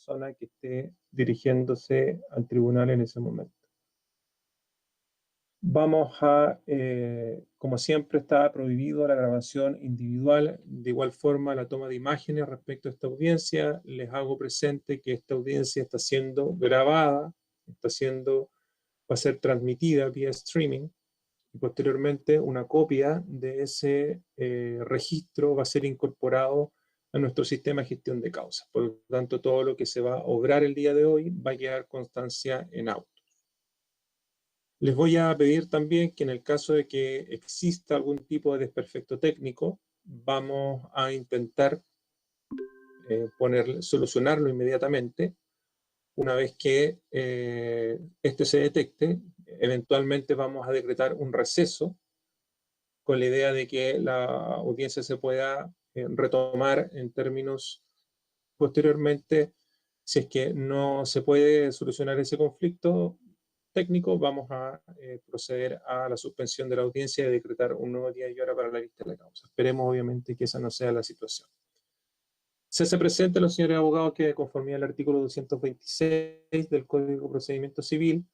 persona que esté dirigiéndose al tribunal en ese momento. Vamos a, como siempre, está prohibido la grabación individual, de igual forma la toma de imágenes respecto a esta audiencia. Les hago presente que esta audiencia está siendo grabada, va a ser transmitida vía streaming, y posteriormente una copia de ese registro va a ser incorporado a nuestro sistema de gestión de causas. Por lo tanto, todo lo que se va a obrar el día de hoy va a quedar constancia en auto. Les voy a pedir también que en el caso de que exista algún tipo de desperfecto técnico, vamos a intentar solucionarlo inmediatamente. Una vez que este se detecte, eventualmente vamos a decretar un receso con la idea de que la audiencia se pueda retomar en términos posteriormente. Si es que no se puede solucionar ese conflicto técnico, vamos a proceder a la suspensión de la audiencia y decretar un nuevo día y hora para la vista de la causa. Esperemos, obviamente, que esa no sea la situación. Se hace presente a los señores abogados que, conforme al artículo 226 del Código de Procedimiento Civil,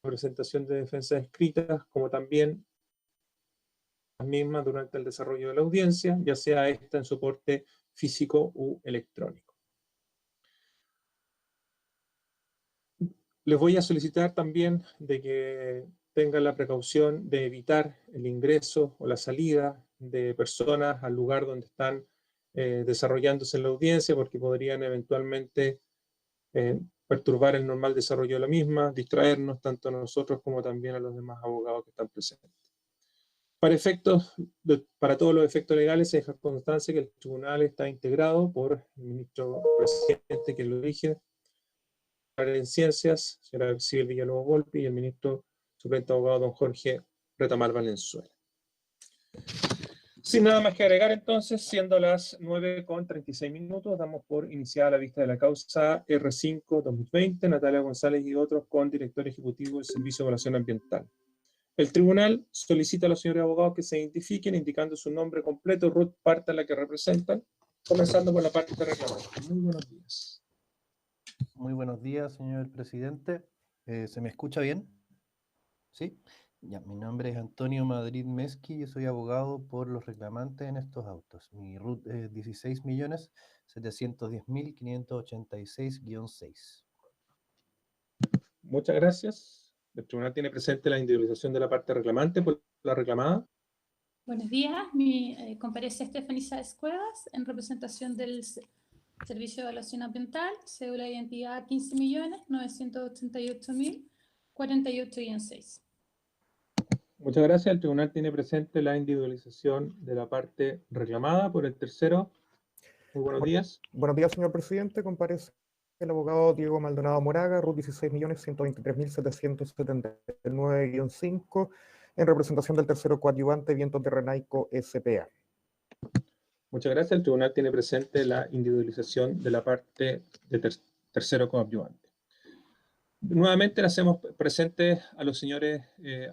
la presentación de defensas escritas, como también las mismas durante el desarrollo de la audiencia, ya sea esta en soporte físico u electrónico. Les voy a solicitar también de que tengan la precaución de evitar el ingreso o la salida de personas al lugar donde están desarrollándose la audiencia, porque podrían eventualmente perturbar el normal desarrollo de la misma, distraernos tanto a nosotros como también a los demás abogados que están presentes. Para todos los efectos legales, se deja constancia que el tribunal está integrado por el ministro presidente, que lo dirige, en Ciencias, señora Cibel Villalobos Volpi, y el ministro suplente abogado don Jorge Retamal Valenzuela. Sin nada más que agregar, entonces, siendo las 9:36, damos por iniciada la vista de la causa R5-2020, Natalia González y otros, con director ejecutivo del Servicio de Evaluación Ambiental. El tribunal solicita a los señores abogados que se identifiquen, indicando su nombre completo, Ruth, parte a la que representan, comenzando por la parte reclamante. Muy buenos días. Muy buenos días, señor presidente. ¿Se me escucha bien? ¿Sí? Ya, mi nombre es Antonio Madrid Mesqui, yo soy abogado por los reclamantes en estos autos. Mi RUT es 16.710.586-6. Muchas gracias. El tribunal tiene presente la individualización de la parte reclamante por la reclamada. Buenos días, comparece Stephanie Sáez Cuevas en representación del Servicio de Evaluación Ambiental, cédula de identidad 15.988.048,6. Muchas gracias. El tribunal tiene presente la individualización de la parte reclamada por el tercero. Muy buenos días. Buenos días, señor presidente. Comparece el abogado Diego Maldonado Moraga, RUT 16.123.779-5, en representación del tercero coadyuvante Vientos de Renaico S.p.A. Muchas gracias. El tribunal tiene presente la individualización de la parte de tercero coadyuvante. Nuevamente le hacemos presente a los señores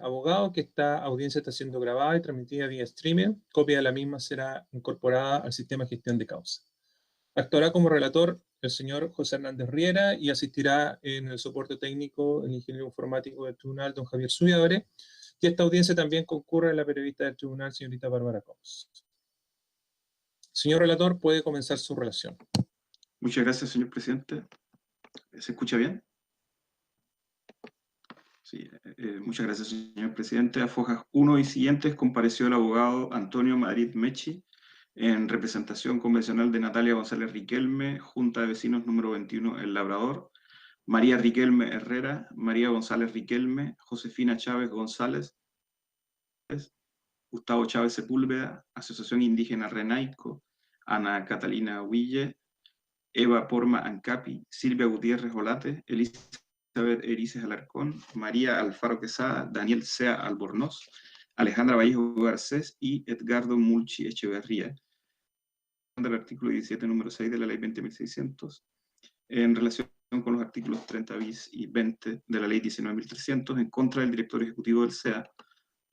abogados que esta audiencia está siendo grabada y transmitida vía streaming. Copia de la misma será incorporada al sistema de gestión de causa. Actuará como relator el señor José Hernández Riera y asistirá en el soporte técnico el ingeniero informático del tribunal, don Javier Zubiadore, y esta audiencia también concurre la periodista del tribunal, señorita Bárbara Coms. Señor relator, puede comenzar su relación. Muchas gracias, señor presidente. ¿Se escucha bien? Sí, muchas gracias, señor presidente. A fojas 1 y siguientes compareció el abogado Antonio Madrid Mesqui en representación convencional de Natalia González Riquelme, Junta de Vecinos número 21, El Labrador, María Riquelme Herrera, María González Riquelme, Josefina Chávez González, Gustavo Chávez Sepúlveda, Asociación Indígena Renaico, Ana Catalina Huille, Eva Porma Ancapi, Silvia Gutiérrez Olate, Elizabeth Erices Alarcón, María Alfaro Quesada, Daniel Sea Albornoz, Alejandra Vallejo Garcés y Edgardo Mulchi Echeverría, del artículo 17, número 6 de la ley 20.600, en relación con los artículos 30 bis y 20 de la ley 19.300, en contra del director ejecutivo del SEA,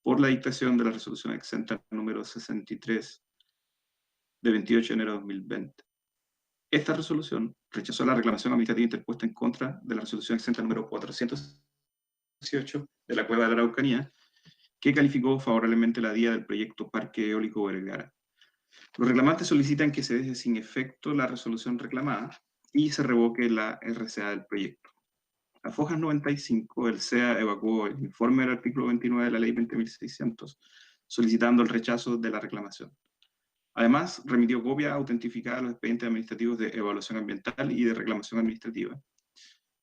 por la dictación de la resolución exenta número 63 de 28 de enero de 2020. Esta resolución rechazó la reclamación administrativa interpuesta en contra de la resolución exenta número 418 de la Cueva de la Araucanía, que calificó favorablemente la DIA del proyecto Parque Eólico Vergara. Los reclamantes solicitan que se deje sin efecto la resolución reclamada y se revoque la RCA del proyecto. A Fojas 95, el SEA evacuó el informe del artículo 29 de la Ley 20.600, solicitando el rechazo de la reclamación. Además, remitió copia autentificada a los expedientes administrativos de evaluación ambiental y de reclamación administrativa.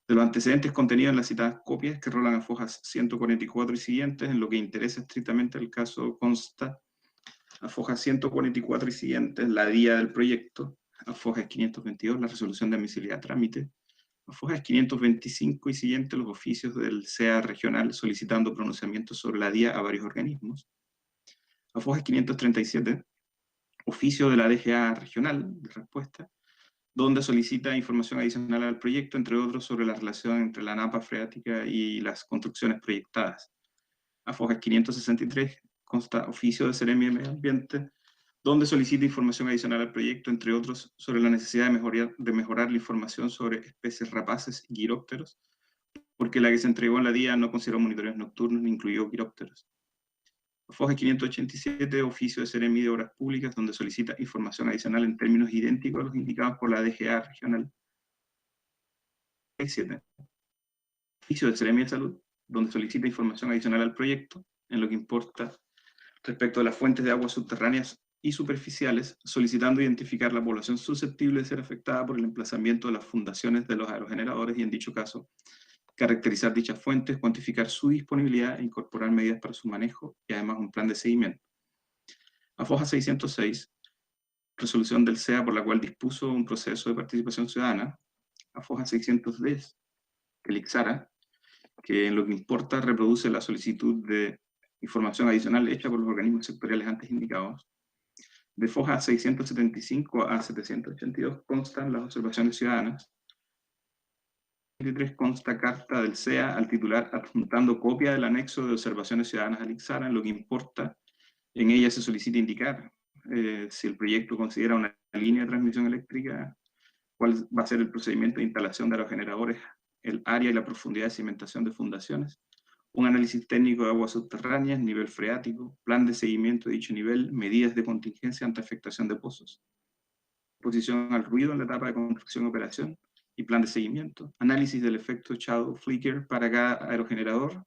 De los antecedentes contenidos en las citadas copias, que rolan a Fojas 144 y siguientes, en lo que interesa estrictamente el caso, consta a Fojas 144 y siguientes la DIA del proyecto, a Fojas 522 la resolución de admisibilidad a trámite, a Fojas 525 y siguientes los oficios del SEA regional solicitando pronunciamientos sobre la DIA a varios organismos, a Fojas 537 oficio de la DGA regional de respuesta, donde solicita información adicional al proyecto, entre otros sobre la relación entre la napa freática y las construcciones proyectadas. A Fojas 563 consta oficio de Seremi de Medio Ambiente, donde solicita información adicional al proyecto, entre otros sobre la necesidad de mejorar la información sobre especies rapaces y quirópteros, porque la que se entregó en la DIA no consideró monitoreos nocturnos ni incluyó quirópteros. Fojas 587, oficio de Seremi de Obras Públicas, donde solicita información adicional en términos idénticos a los indicados por la DGA regional. 7. Oficio de Seremi de Salud, donde solicita información adicional al proyecto, en lo que importa respecto a las fuentes de aguas subterráneas y superficiales, solicitando identificar la población susceptible de ser afectada por el emplazamiento de las fundaciones de los aerogeneradores y, en dicho caso, caracterizar dichas fuentes, cuantificar su disponibilidad e incorporar medidas para su manejo y además un plan de seguimiento. A Foja 606, resolución del SEA por la cual dispuso un proceso de participación ciudadana. A Foja 610, el ICSARA, que en lo que importa reproduce la solicitud de información adicional hecha por los organismos sectoriales antes indicados. De Foja 675 a 782 constan las observaciones ciudadanas. 23 consta carta del SEA al titular adjuntando copia del anexo de observaciones ciudadanas al ICSARA. En lo que importa, en ella se solicita indicar si el proyecto considera una línea de transmisión eléctrica, cuál va a ser el procedimiento de instalación de los generadores, el área y la profundidad de cimentación de fundaciones, un análisis técnico de aguas subterráneas, nivel freático, plan de seguimiento de dicho nivel, medidas de contingencia ante afectación de pozos, exposición al ruido en la etapa de construcción y operación, y plan de seguimiento, análisis del efecto shadow flicker para cada aerogenerador,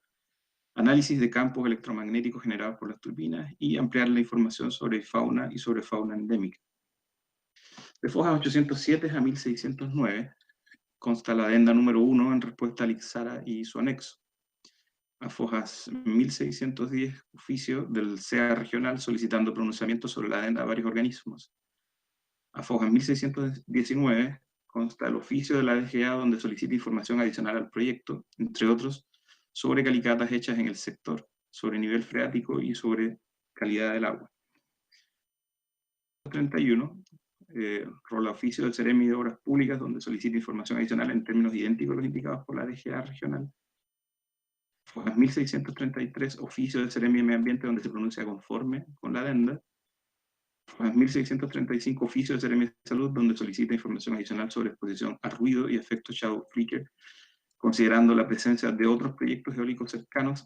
análisis de campos electromagnéticos generados por las turbinas y ampliar la información sobre fauna y sobre fauna endémica. De Fojas 807 a 1609 consta la adenda número 1 en respuesta al ICSARA y su anexo. A Fojas 1610, oficio del SEA regional solicitando pronunciamiento sobre la adenda a varios organismos. A Fojas 1619 consta el oficio de la DGA donde solicita información adicional al proyecto, entre otros, sobre calicatas hechas en el sector, sobre nivel freático y sobre calidad del agua. 31, rola oficio del Seremi de Obras Públicas, donde solicita información adicional en términos idénticos a los indicados por la DGA regional. Fojas 1633, oficio del Seremi de Medio Ambiente, donde se pronuncia conforme con la adenda. Fojas 1635, oficio del Seremi de Salud, donde solicita información adicional sobre exposición a ruido y efecto shadow flicker, considerando la presencia de otros proyectos eólicos cercanos,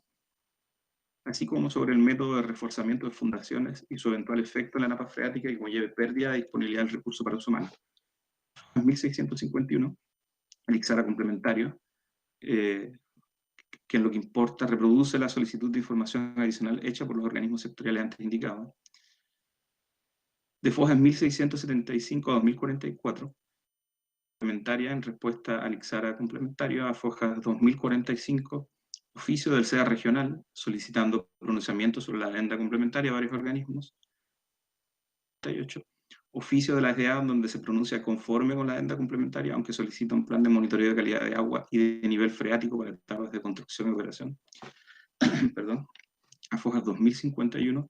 así como sobre el método de reforzamiento de fundaciones y su eventual efecto en la napa freática que conlleve pérdida de disponibilidad del recurso para uso humano. 1651, el ICSARA complementario, que en lo que importa reproduce la solicitud de información adicional hecha por los organismos sectoriales antes indicados. De Fojas 1675 a 2044, complementaria en respuesta al ICSARA complementario. A Fojas 2045, oficio del SEA regional solicitando pronunciamiento sobre la adenda complementaria a varios organismos. 38, oficio de la DGA donde se pronuncia conforme con la adenda complementaria, aunque solicita un plan de monitoreo de calidad de agua y de nivel freático para etapas de construcción y operación. Perdón. A Fojas 2051,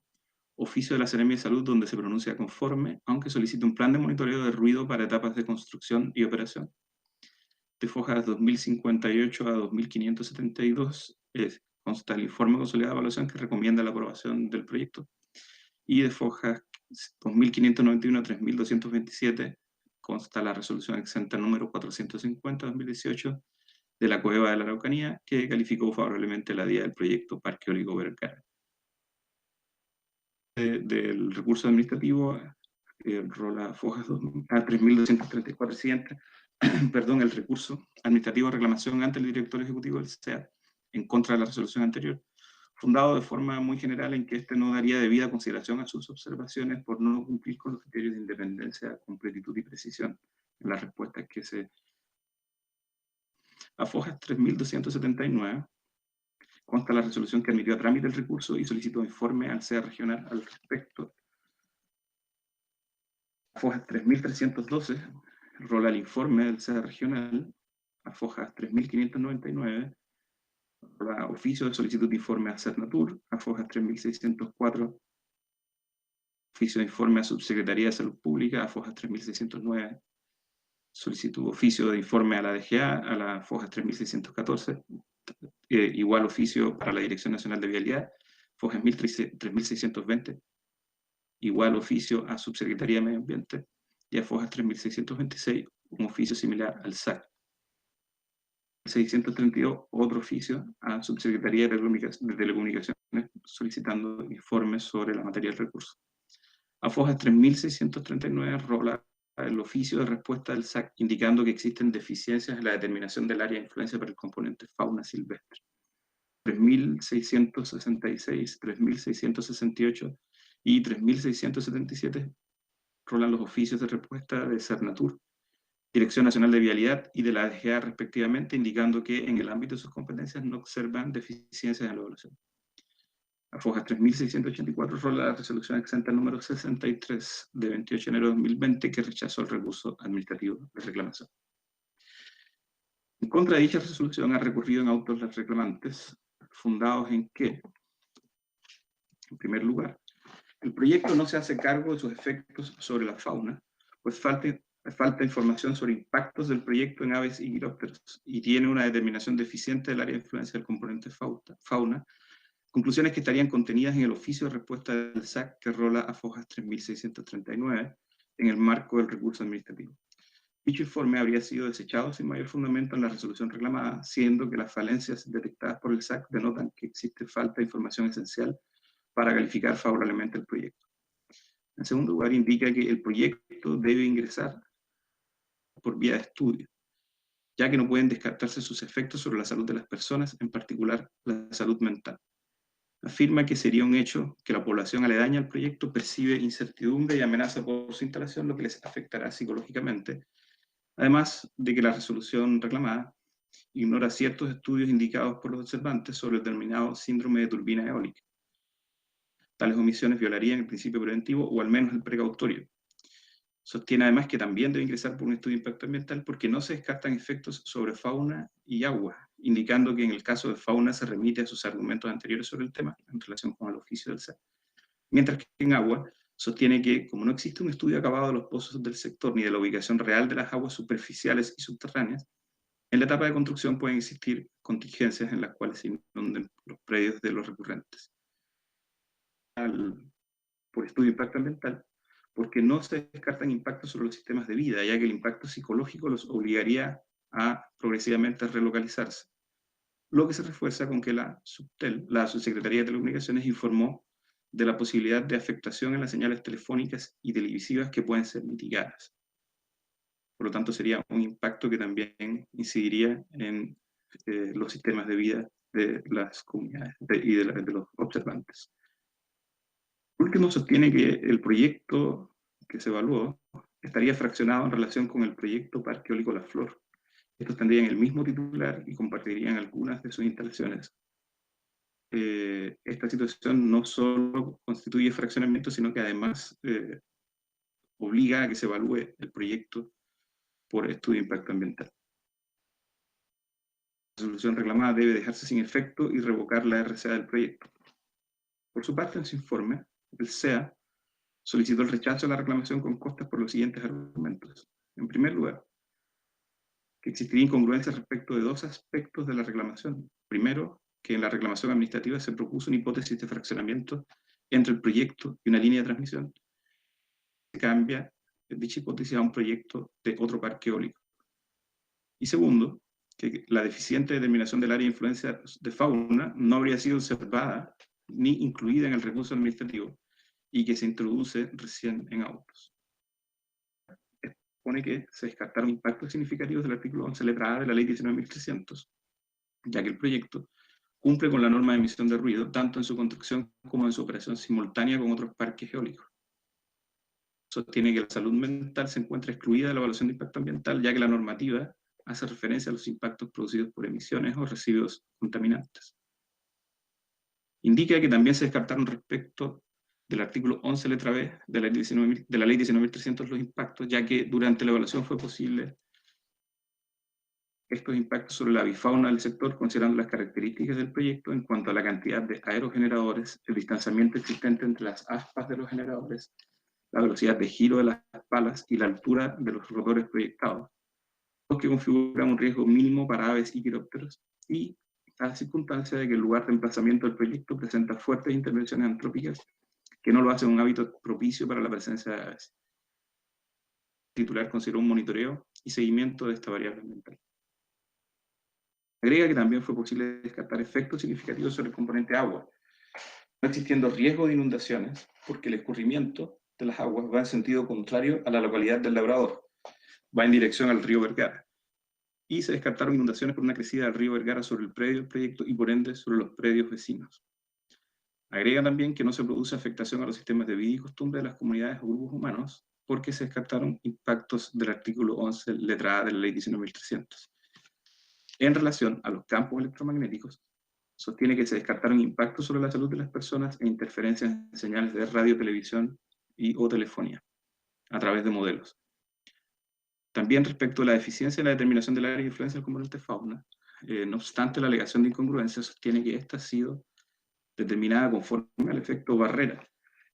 oficio de la Seremi de Salud donde se pronuncia conforme, aunque solicita un plan de monitoreo de ruido para etapas de construcción y operación. De Fojas 2058 a 2572 consta el informe consolidado de evaluación que recomienda la aprobación del proyecto. Y de Fojas 2591 a 3227 consta la resolución exenta número 450/2018 de la Cueva de la Araucanía, que calificó favorablemente la vía del proyecto Parque Eólico Vergara. Del recurso administrativo, rola fojas 3234, siguiente, perdón, el recurso administrativo de reclamación ante el director ejecutivo del SEA en contra de la resolución anterior, fundado de forma muy general en que este no daría debida consideración a sus observaciones por no cumplir con los criterios de independencia, completitud y precisión en las respuestas que se... A fojas 3279 consta la resolución que admitió a trámite el recurso y solicitó informe al SEA regional al respecto. A fojas 3312 rola el informe del SEA regional. A fojas 3599 rola oficio de solicitud de informe a CERNATUR. A fojas 3604 oficio de informe a Subsecretaría de Salud Pública. A fojas 3609 solicitud oficio de informe a la DGA. A las fojas 3614 igual oficio para la Dirección Nacional de Vialidad. Fojas 3620 igual oficio a Subsecretaría de Medio Ambiente. Y a fojas 3626 un oficio similar al SAC. 632 otro oficio a Subsecretaría de Telecomunicaciones solicitando informes sobre la materia del recurso. A fojas 3639 rola el oficio de respuesta del SAC indicando que existen deficiencias en la determinación del área de influencia para el componente fauna silvestre. 3666, 3668 y 3677 rolan los oficios de respuesta de CERNATUR, Dirección Nacional de Vialidad y de la DGA respectivamente, indicando que en el ámbito de sus competencias no observan deficiencias en la evaluación. A fojas 3684 rola la resolución exenta número 63 de 28 de enero de 2020 que rechazó el recurso administrativo de reclamación. En contra de dicha resolución ha recurrido en autos los reclamantes, fundados en que, en primer lugar, el proyecto no se hace cargo de sus efectos sobre la fauna, pues falta información sobre impactos del proyecto en aves y quirópteros, y tiene una determinación deficiente del área de influencia del componente fauna, conclusiones que estarían contenidas en el oficio de respuesta del SAC que rola a fojas 3639 en el marco del recurso administrativo. Dicho informe habría sido desechado sin mayor fundamento en la resolución reclamada, siendo que las falencias detectadas por el SAC denotan que existe falta de información esencial para calificar favorablemente el proyecto. En segundo lugar, indica que el proyecto debe ingresar por vía de estudio, ya que no pueden descartarse sus efectos sobre la salud de las personas, en particular la salud mental. Afirma que sería un hecho que la población aledaña al proyecto percibe incertidumbre y amenaza por su instalación, lo que les afectará psicológicamente, además de que la resolución reclamada ignora ciertos estudios indicados por los observantes sobre el denominado síndrome de turbina eólica. Tales omisiones violarían el principio preventivo o al menos el precautorio. Sostiene además que también debe ingresar por un estudio de impacto ambiental porque no se descartan efectos sobre fauna y agua, indicando que en el caso de fauna se remite a sus argumentos anteriores sobre el tema en relación con el oficio del SEA. Mientras que en agua sostiene que, como no existe un estudio acabado de los pozos del sector ni de la ubicación real de las aguas superficiales y subterráneas, en la etapa de construcción pueden existir contingencias en las cuales se inunden los predios de los recurrentes. Por estudio de impacto ambiental, porque no se descartan impactos sobre los sistemas de vida, ya que el impacto psicológico los obligaría a progresivamente relocalizarse. Lo que se refuerza con que la Subsecretaría de Telecomunicaciones informó de la posibilidad de afectación en las señales telefónicas y televisivas que pueden ser mitigadas. Por lo tanto, sería un impacto que también incidiría en los sistemas de vida de las comunidades y de los observantes. Por último, sostiene que el proyecto que se evaluó estaría fraccionado en relación con el proyecto Parque Eólico La Flor. Estos tendrían el mismo titular y compartirían algunas de sus instalaciones. Esta situación no solo constituye fraccionamiento, sino que además obliga a que se evalúe el proyecto por estudio de impacto ambiental. La resolución reclamada debe dejarse sin efecto y revocar la RCA del proyecto. Por su parte, en su informe, el SEA solicitó el rechazo de la reclamación con costas por los siguientes argumentos. En primer lugar, que existiría incongruencia respecto de dos aspectos de la reclamación. Primero, que en la reclamación administrativa se propuso una hipótesis de fraccionamiento entre el proyecto y una línea de transmisión. Se cambia dicha hipótesis a un proyecto de otro parque eólico. Y segundo, que la deficiente determinación del área de influencia de fauna no habría sido observada ni incluida en el recurso administrativo y que se introduce recién en autos. Expone que se descartaron impactos significativos del artículo 11 letra A de la ley 19.300, ya que el proyecto cumple con la norma de emisión de ruido tanto en su construcción como en su operación simultánea con otros parques eólicos. Sostiene que la salud mental se encuentra excluida de la evaluación de impacto ambiental, ya que la normativa hace referencia a los impactos producidos por emisiones o residuos contaminantes. Indica que también se descartaron respecto del artículo 11 letra B de la ley 19.300 los impactos, ya que durante la evaluación fue posible estos impactos sobre la avifauna del sector, considerando las características del proyecto en cuanto a la cantidad de aerogeneradores, el distanciamiento existente entre las aspas de los generadores, la velocidad de giro de las palas y la altura de los rotores proyectados, que configuran un riesgo mínimo para aves y quirópteros, y la circunstancia de que el lugar de emplazamiento del proyecto presenta fuertes intervenciones antrópicas que no lo hacen un hábitat propicio para la presencia de aves. El titular consideró un monitoreo y seguimiento de esta variable ambiental. Agrega que también fue posible descartar efectos significativos sobre el componente agua, no existiendo riesgo de inundaciones, porque el escurrimiento de las aguas va en sentido contrario a la localidad del Labrador, va en dirección al río Vergara, y se descartaron inundaciones por una crecida del río Vergara sobre el predio del proyecto y por ende sobre los predios vecinos. Agrega también que no se produce afectación a los sistemas de vida y costumbre de las comunidades o grupos humanos, porque se descartaron impactos del artículo 11, letra A de la ley 19.300. En relación a los campos electromagnéticos, sostiene que se descartaron impactos sobre la salud de las personas e interferencias en señales de radio, televisión o telefonía, a través de modelos. También respecto a la deficiencia en la determinación del área de influencia del componente fauna, no obstante la alegación de incongruencia sostiene que esta ha sido determinada conforme al efecto barrera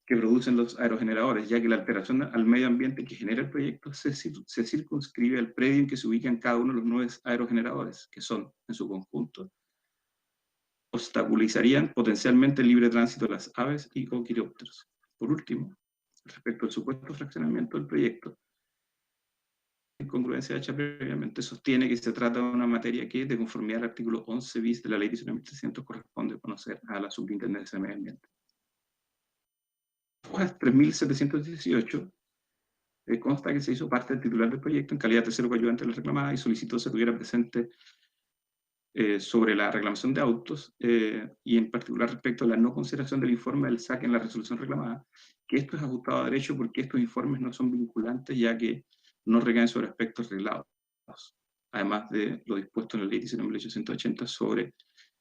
que producen los aerogeneradores, ya que la alteración al medio ambiente que genera el proyecto se circunscribe al predio en que se ubican cada uno de los 9 aerogeneradores, que son, en su conjunto, obstaculizarían potencialmente el libre tránsito de las aves y o quirópteros. Por último, respecto al supuesto fraccionamiento del proyecto, la incongruencia hecha previamente sostiene que se trata de una materia que, de conformidad al artículo 11 bis de la ley 19.300, corresponde conocer a la Superintendencia de Medio Ambiente. Hojas 3.718 consta que se hizo parte del titular del proyecto en calidad de tercero coadyuvante de la reclamada y solicitó se tuviera presente sobre la reclamación de autos y en particular respecto a la no consideración del informe del SAC en la resolución reclamada, que esto es ajustado a derecho porque estos informes no son vinculantes ya que no recaen sobre aspectos reglados, además de lo dispuesto en la ley 19.880 sobre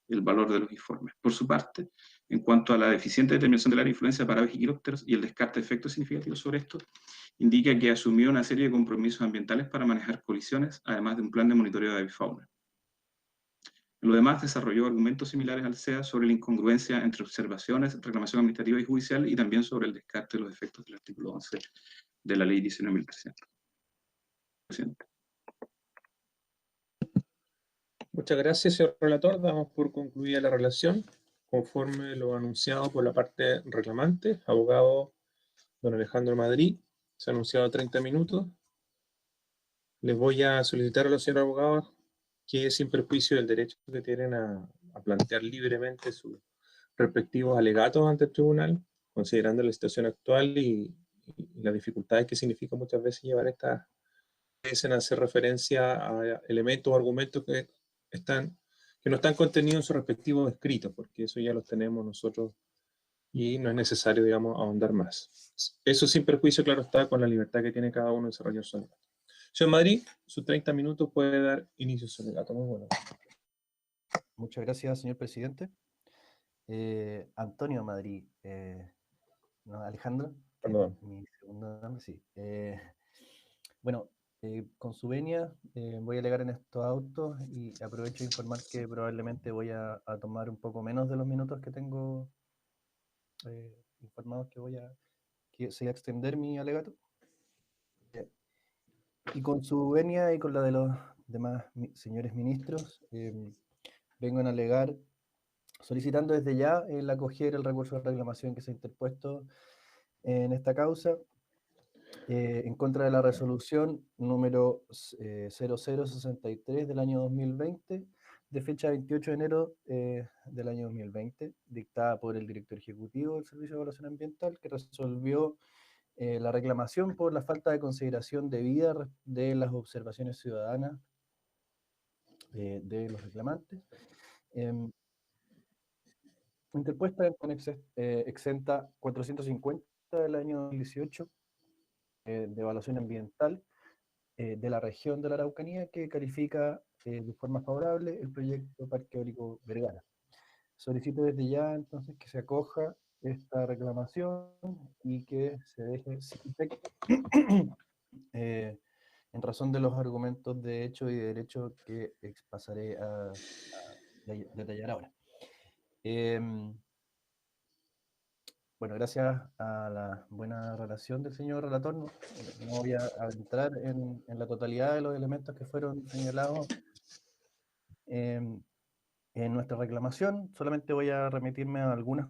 el valor de los informes. Por su parte, en cuanto a la deficiente determinación del área de influencia para aves y quirópteros y el descarte de efectos significativos sobre esto, indica que asumió una serie de compromisos ambientales para manejar colisiones, además de un plan de monitoreo de avifauna. En lo demás, desarrolló argumentos similares al SEA sobre la incongruencia entre observaciones, reclamación administrativa y judicial, y también sobre el descarte de los efectos del artículo 11 de la ley 19.300. Presidente. Muchas gracias, señor relator. Damos por concluida la relación, conforme lo anunciado por la parte reclamante, abogado don Alejandro Madrid. Se ha anunciado 30 minutos. Les voy a solicitar a los señores abogados que, sin perjuicio del derecho que tienen a plantear libremente sus respectivos alegatos ante el tribunal, considerando la situación actual y las dificultades que significa muchas veces llevar estas, en hacer referencia a elementos o argumentos que no están contenidos en sus respectivos escritos, porque eso ya los tenemos nosotros y no es necesario, digamos, ahondar más. Eso sin perjuicio, claro está, con la libertad que tiene cada uno de desarrollar su alegato. Señor Madrid, sus 30 minutos puede dar inicio a su alegato. Muy bueno. Muchas gracias, señor presidente. Antonio Madrid, no, Alejandro, Perdón. mi segundo nombre, sí. Bueno, con su venia voy a alegar en estos autos y aprovecho de informar que probablemente voy a tomar un poco menos de los minutos que tengo informados que se va a extender mi alegato. Y con su venia y con la de los demás señores ministros, vengo a alegar solicitando desde ya el acoger el recurso de reclamación que se ha interpuesto en esta causa, En contra de la resolución número 0063 del año 2020, de fecha 28 de enero del año 2020, dictada por el director ejecutivo del Servicio de Evaluación Ambiental, que resolvió la reclamación por la falta de consideración debida de las observaciones ciudadanas de los reclamantes, interpuesta con exenta 450 del año 2018 de evaluación ambiental de la región de la Araucanía, que califica de forma favorable el proyecto Parque Eólico Vergara. Solicito desde ya entonces que se acoja esta reclamación y que se deje sin efecto en razón de los argumentos de hecho y de derecho que pasaré a detallar ahora. Bueno, gracias a la buena relación del señor relator, no voy a adentrar en la totalidad de los elementos que fueron señalados en nuestra reclamación. Solamente voy a remitirme a algunas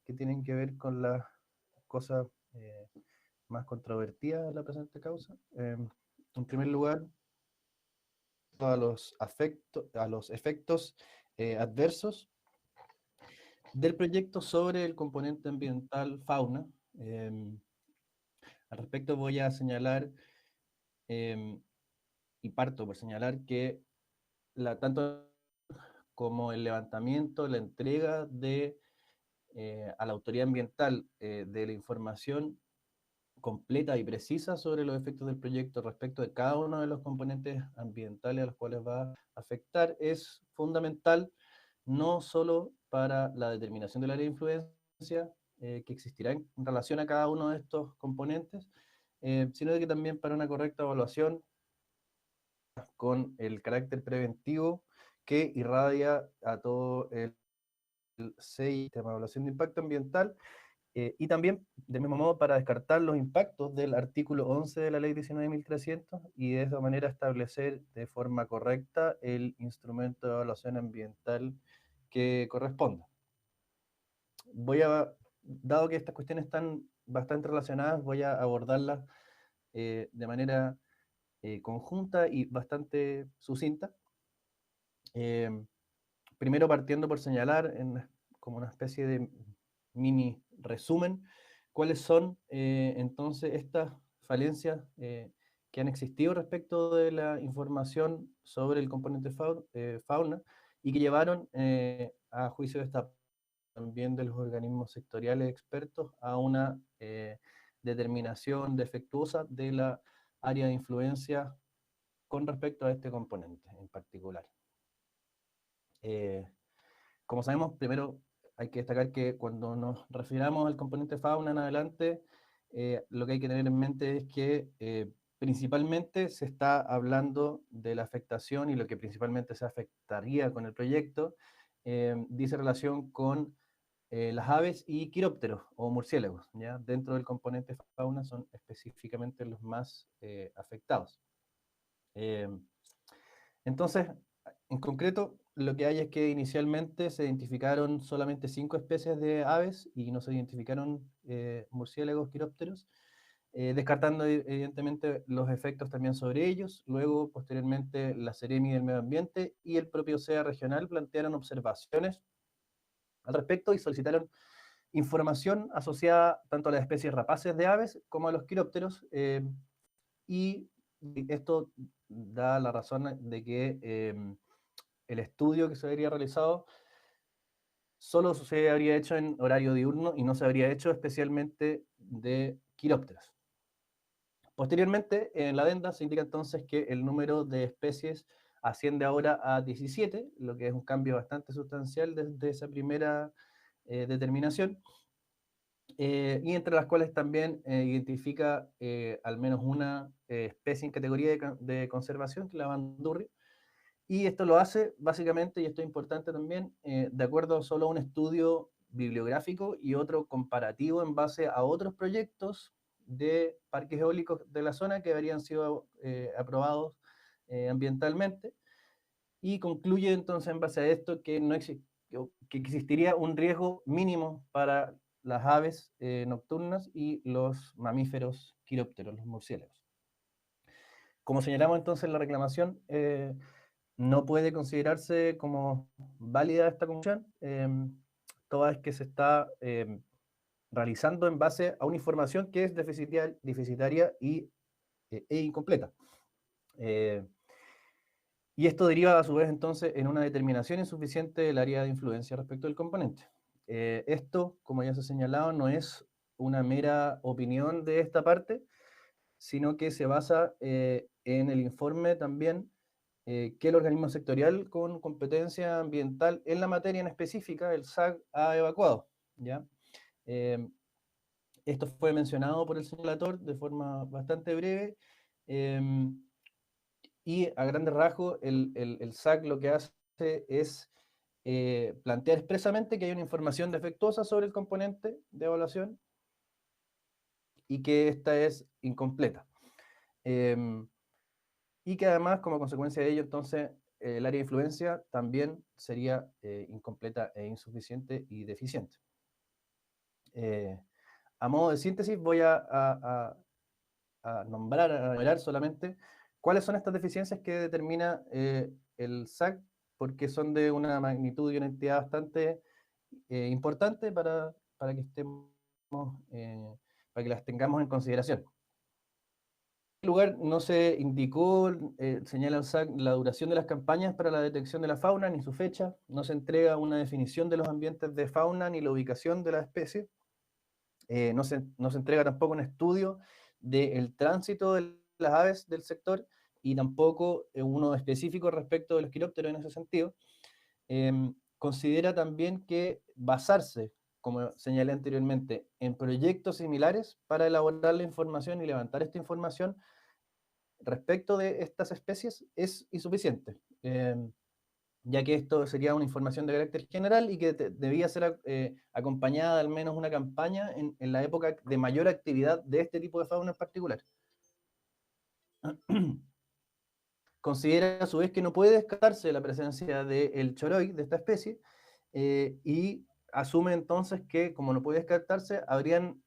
que tienen que ver con las cosas más controvertidas de la presente causa. En primer lugar, a los efectos adversos del proyecto sobre el componente ambiental fauna. Al respecto voy a señalar, y parto por señalar que tanto como el levantamiento, la entrega a la autoridad ambiental de la información completa y precisa sobre los efectos del proyecto respecto de cada uno de los componentes ambientales a los cuales va a afectar es fundamental, no solo para la determinación del área de influencia que existirá en relación a cada uno de estos componentes, sino que también para una correcta evaluación con el carácter preventivo que irradia a todo el sistema de evaluación de impacto ambiental, y también, del mismo modo, para descartar los impactos del artículo 11 de la Ley 19.300 y de esa manera establecer de forma correcta el instrumento de evaluación ambiental que corresponda. Dado que estas cuestiones están bastante relacionadas, voy a abordarlas de manera conjunta y bastante sucinta. Primero partiendo por señalar como una especie de mini resumen cuáles son entonces estas falencias que han existido respecto de la información sobre el componente fauna y que llevaron a juicio de también de los organismos sectoriales expertos a una determinación defectuosa de la área de influencia con respecto a este componente en particular. Como sabemos, primero hay que destacar que cuando nos refiramos al componente fauna en adelante, lo que hay que tener en mente es que principalmente se está hablando de la afectación y lo que principalmente se afectaría con el proyecto, dice relación con las aves y quirópteros o murciélagos, ¿ya? Dentro del componente fauna son específicamente los más afectados. Entonces, en concreto, lo que hay es que inicialmente se identificaron solamente 5 especies de aves y no se identificaron murciélagos, quirópteros, descartando evidentemente los efectos también sobre ellos. Luego, posteriormente, la Seremi del Medio Ambiente y el propio CEA regional plantearon observaciones al respecto y solicitaron información asociada tanto a las especies rapaces de aves como a los quirópteros, y esto da la razón de que el estudio que se habría realizado solo se habría hecho en horario diurno y no se habría hecho especialmente de quirópteros. Posteriormente, en la adenda se indica entonces que el número de especies asciende ahora a 17, lo que es un cambio bastante sustancial desde esa primera determinación, y entre las cuales también identifica al menos una especie en categoría de conservación, que es la bandurria, y esto lo hace básicamente, y esto es importante también, de acuerdo solo a un estudio bibliográfico y otro comparativo en base a otros proyectos de parques eólicos de la zona que habrían sido aprobados ambientalmente, y concluye entonces en base a esto que, que existiría un riesgo mínimo para las aves nocturnas y los mamíferos quirópteros, los murciélagos. Como señalamos entonces en la reclamación, no puede considerarse como válida esta conclusión, toda vez que se está realizando en base a una información que es deficitaria e incompleta. Y esto deriva a su vez entonces en una determinación insuficiente del área de influencia respecto del componente. Esto, como ya se ha señalado, no es una mera opinión de esta parte, sino que se basa en el informe también que el organismo sectorial con competencia ambiental en la materia en específica, el SAG, ha evacuado, ¿ya? Esto fue mencionado por el señor Lator de forma bastante breve, y a grandes rasgos el SAC lo que hace es plantear expresamente que hay una información defectuosa sobre el componente de evaluación y que esta es incompleta. Y que además, como consecuencia de ello, entonces, el área de influencia también sería incompleta e insuficiente y deficiente. A modo de síntesis, voy a enumerar solamente cuáles son estas deficiencias que determina el SAC, porque son de una magnitud y una entidad bastante importante para que estemos, para que las tengamos en consideración. En primer lugar, no se indicó, señala el SAC, la duración de las campañas para la detección de la fauna, ni su fecha. No se entrega una definición de los ambientes de fauna, ni la ubicación de la especie. No se entrega tampoco un estudio del tránsito de las aves del sector, y tampoco uno específico respecto de los quirópteros en ese sentido. Considera también que basarse, como señalé anteriormente, en proyectos similares para elaborar la información y levantar esta información respecto de estas especies es insuficiente, ya que esto sería una información de carácter general y que debía ser acompañada de al menos una campaña en la época de mayor actividad de este tipo de fauna en particular. Considera a su vez que no puede descartarse la presencia del choroy, de esta especie, y asume entonces que, como no puede descartarse, habrían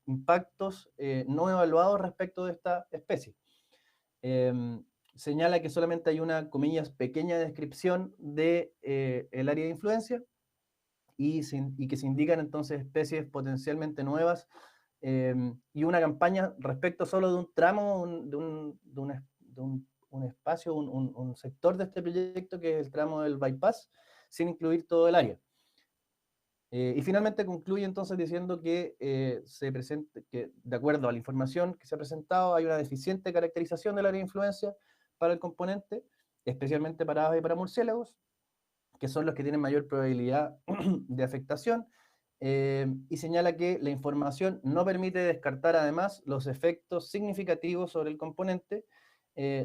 impactos no evaluados respecto de esta especie. Señala que solamente hay una, comillas, pequeña descripción de el área de influencia y que se indican entonces especies potencialmente nuevas, y una campaña respecto solo de un tramo, un espacio, un sector de este proyecto, que es el tramo del bypass, sin incluir todo el área. Y finalmente concluye entonces diciendo que, que de acuerdo a la información que se ha presentado hay una deficiente caracterización del área de influencia para el componente, especialmente para aves y para murciélagos, que son los que tienen mayor probabilidad de afectación, y señala que la información no permite descartar además los efectos significativos sobre el componente,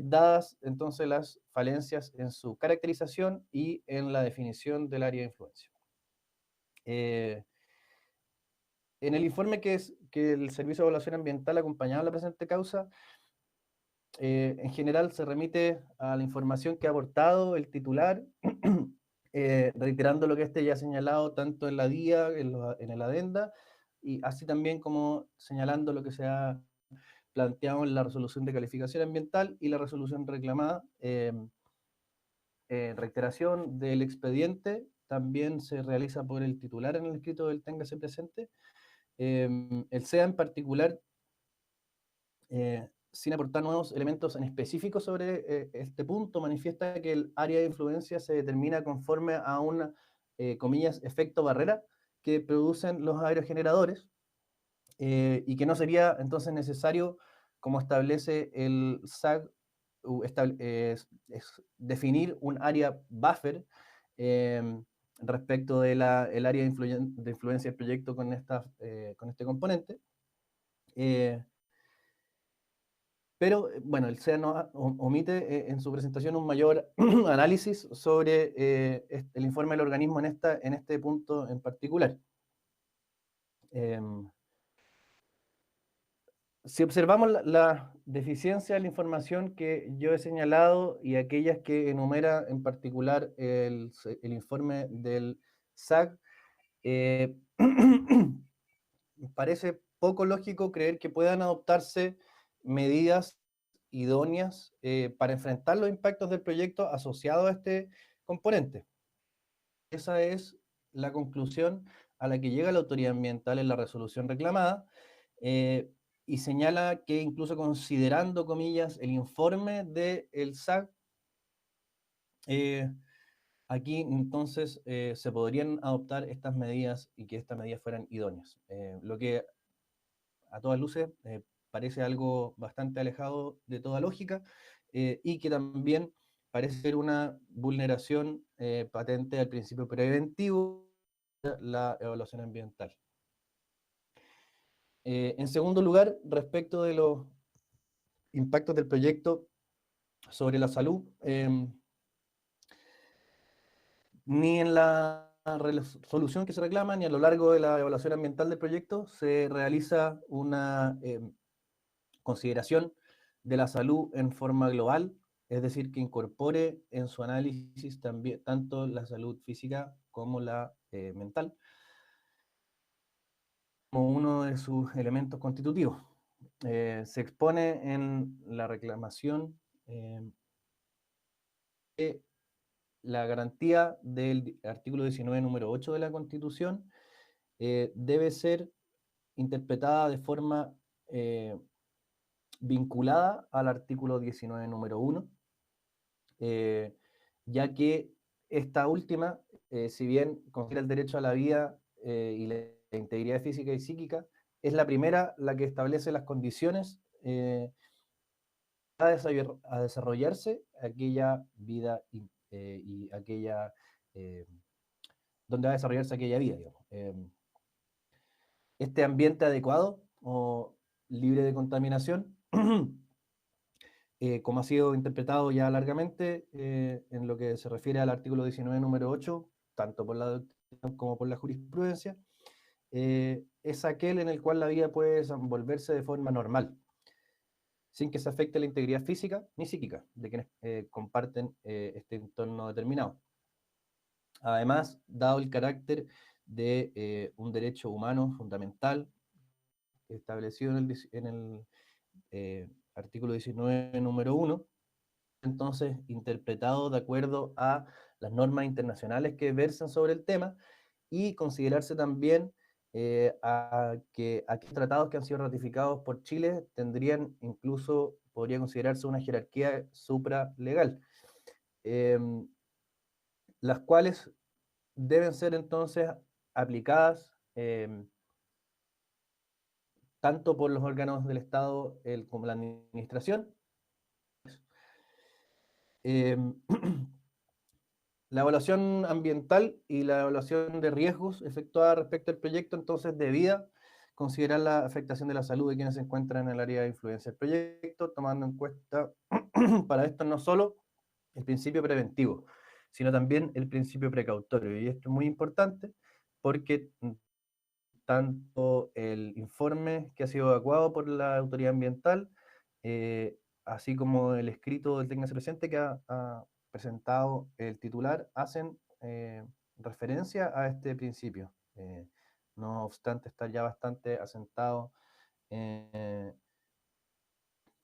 dadas entonces las falencias en su caracterización y en la definición del área de influencia. En el informe que el Servicio de Evaluación Ambiental acompañaba la presente causa, en general se remite a la información que ha aportado el titular, reiterando lo que este ya ha señalado tanto en la DIA, en el adenda, y así también como señalando lo que se ha planteado en la resolución de calificación ambiental y la resolución reclamada. Reiteración del expediente también se realiza por el titular en el escrito del téngase presente. El SEA en particular, sin aportar nuevos elementos en específico sobre este punto, manifiesta que el área de influencia se determina conforme a un, comillas, efecto barrera que producen los aerogeneradores, y que no sería entonces necesario, como establece el SAG, definir un área buffer respecto del área de influencia del proyecto con este componente. Pero, bueno, el SEA omite en su presentación un mayor análisis sobre el informe del organismo en este punto en particular. Si observamos la deficiencia de la información que yo he señalado y aquellas que enumera en particular el informe del SAC, parece poco lógico creer que puedan adoptarse medidas idóneas para enfrentar los impactos del proyecto asociado a este componente. Esa es la conclusión a la que llega la autoridad ambiental en la resolución reclamada, y señala que incluso considerando, comillas, el informe del SAC, aquí entonces se podrían adoptar estas medidas y que estas medidas fueran idóneas. Lo que a todas luces parece algo bastante alejado de toda lógica, y que también parece ser una vulneración patente al principio preventivo de la evaluación ambiental. En segundo lugar, respecto de los impactos del proyecto sobre la salud, ni en la resolución que se reclama, ni a lo largo de la evaluación ambiental del proyecto se realiza una consideración de la salud en forma global, es decir, que incorpore en su análisis también tanto la salud física como la mental, como uno de sus elementos constitutivos. Se expone en la reclamación que la garantía del artículo 19, número 8 de la Constitución debe ser interpretada de forma vinculada al artículo 19, número 1, ya que esta última, si bien considera el derecho a la vida y la integridad física y psíquica, es la primera la que establece las condiciones a desarrollarse aquella vida y aquella donde va a desarrollarse aquella vida, digamos. Este ambiente adecuado o libre de contaminación, como ha sido interpretado ya largamente en lo que se refiere al artículo 19, número 8, tanto por la doctrina como por la jurisprudencia, es aquel en el cual la vida puede desenvolverse de forma normal, sin que se afecte la integridad física ni psíquica de quienes comparten este entorno determinado. Además, dado el carácter de un derecho humano fundamental establecido en el artículo 19, número 1, entonces interpretado de acuerdo a las normas internacionales que versan sobre el tema, y considerarse también a que aquellos tratados que han sido ratificados por Chile tendrían incluso, podría considerarse una jerarquía supralegal, las cuales deben ser entonces aplicadas tanto por los órganos del Estado como la administración. La evaluación ambiental y la evaluación de riesgos efectuada respecto al proyecto, entonces, debía considerar la afectación de la salud de quienes se encuentran en el área de influencia del proyecto, tomando en cuenta para esto no solo el principio preventivo, sino también el principio precautorio. Y esto es muy importante porque tanto el informe que ha sido evacuado por la autoridad ambiental, así como el escrito del técnico presente que ha presentado el titular, hacen referencia a este principio. No obstante, está ya bastante asentado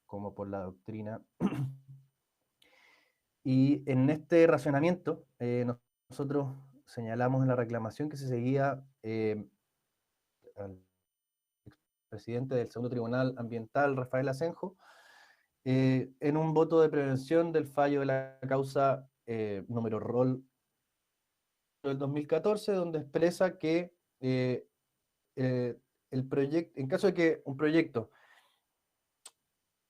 como por la doctrina. Y en este racionamiento, nosotros señalamos en la reclamación que se seguía al presidente del Segundo Tribunal Ambiental, Rafael Asenjo, en un voto de prevención del fallo de la causa número rol del 2014, donde expresa que el proyecto, en caso de que un proyecto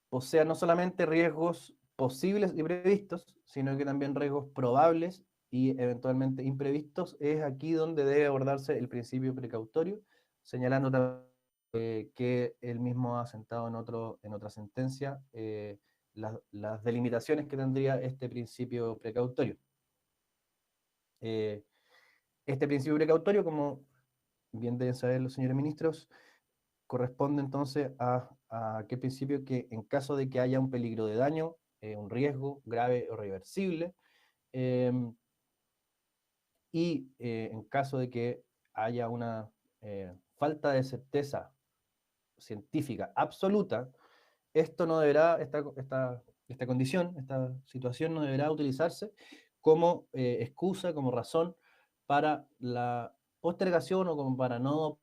posea no solamente riesgos posibles y previstos, sino que también riesgos probables y eventualmente imprevistos, es aquí donde debe abordarse el principio precautorio, señalando también que él mismo ha asentado en otra sentencia las delimitaciones que tendría este principio precautorio. Este principio precautorio, como bien deben saber los señores ministros, corresponde entonces a aquel principio que en caso de que haya un peligro de daño, un riesgo grave o reversible, y en caso de que haya una falta de certeza científica absoluta, esto no deberá, esta condición, esta situación no deberá utilizarse como excusa, como razón para la postergación o como para no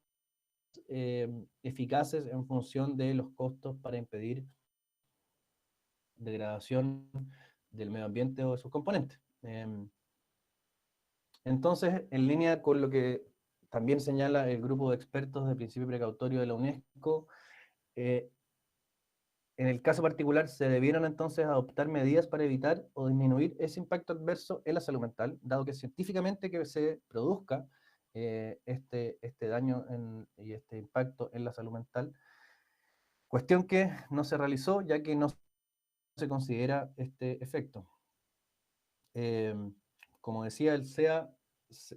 eficaces en función de los costos para impedir degradación del medio ambiente o de sus componentes. Entonces, en línea con lo que también señala el grupo de expertos de principio precautorio de la UNESCO, en el caso particular se debieron entonces adoptar medidas para evitar o disminuir ese impacto adverso en la salud mental, dado que científicamente que se produzca este daño y este impacto en la salud mental, cuestión que no se realizó ya que no se considera este efecto. Como decía el CEA,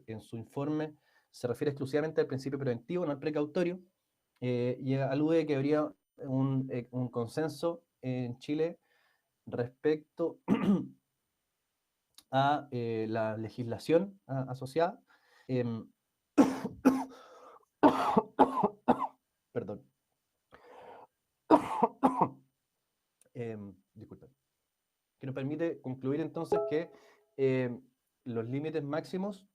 en su informe se refiere exclusivamente al principio preventivo, no al precautorio, y alude que habría un consenso en Chile respecto a la legislación asociada. Perdón. Disculpen. Que nos permite concluir entonces que los límites máximos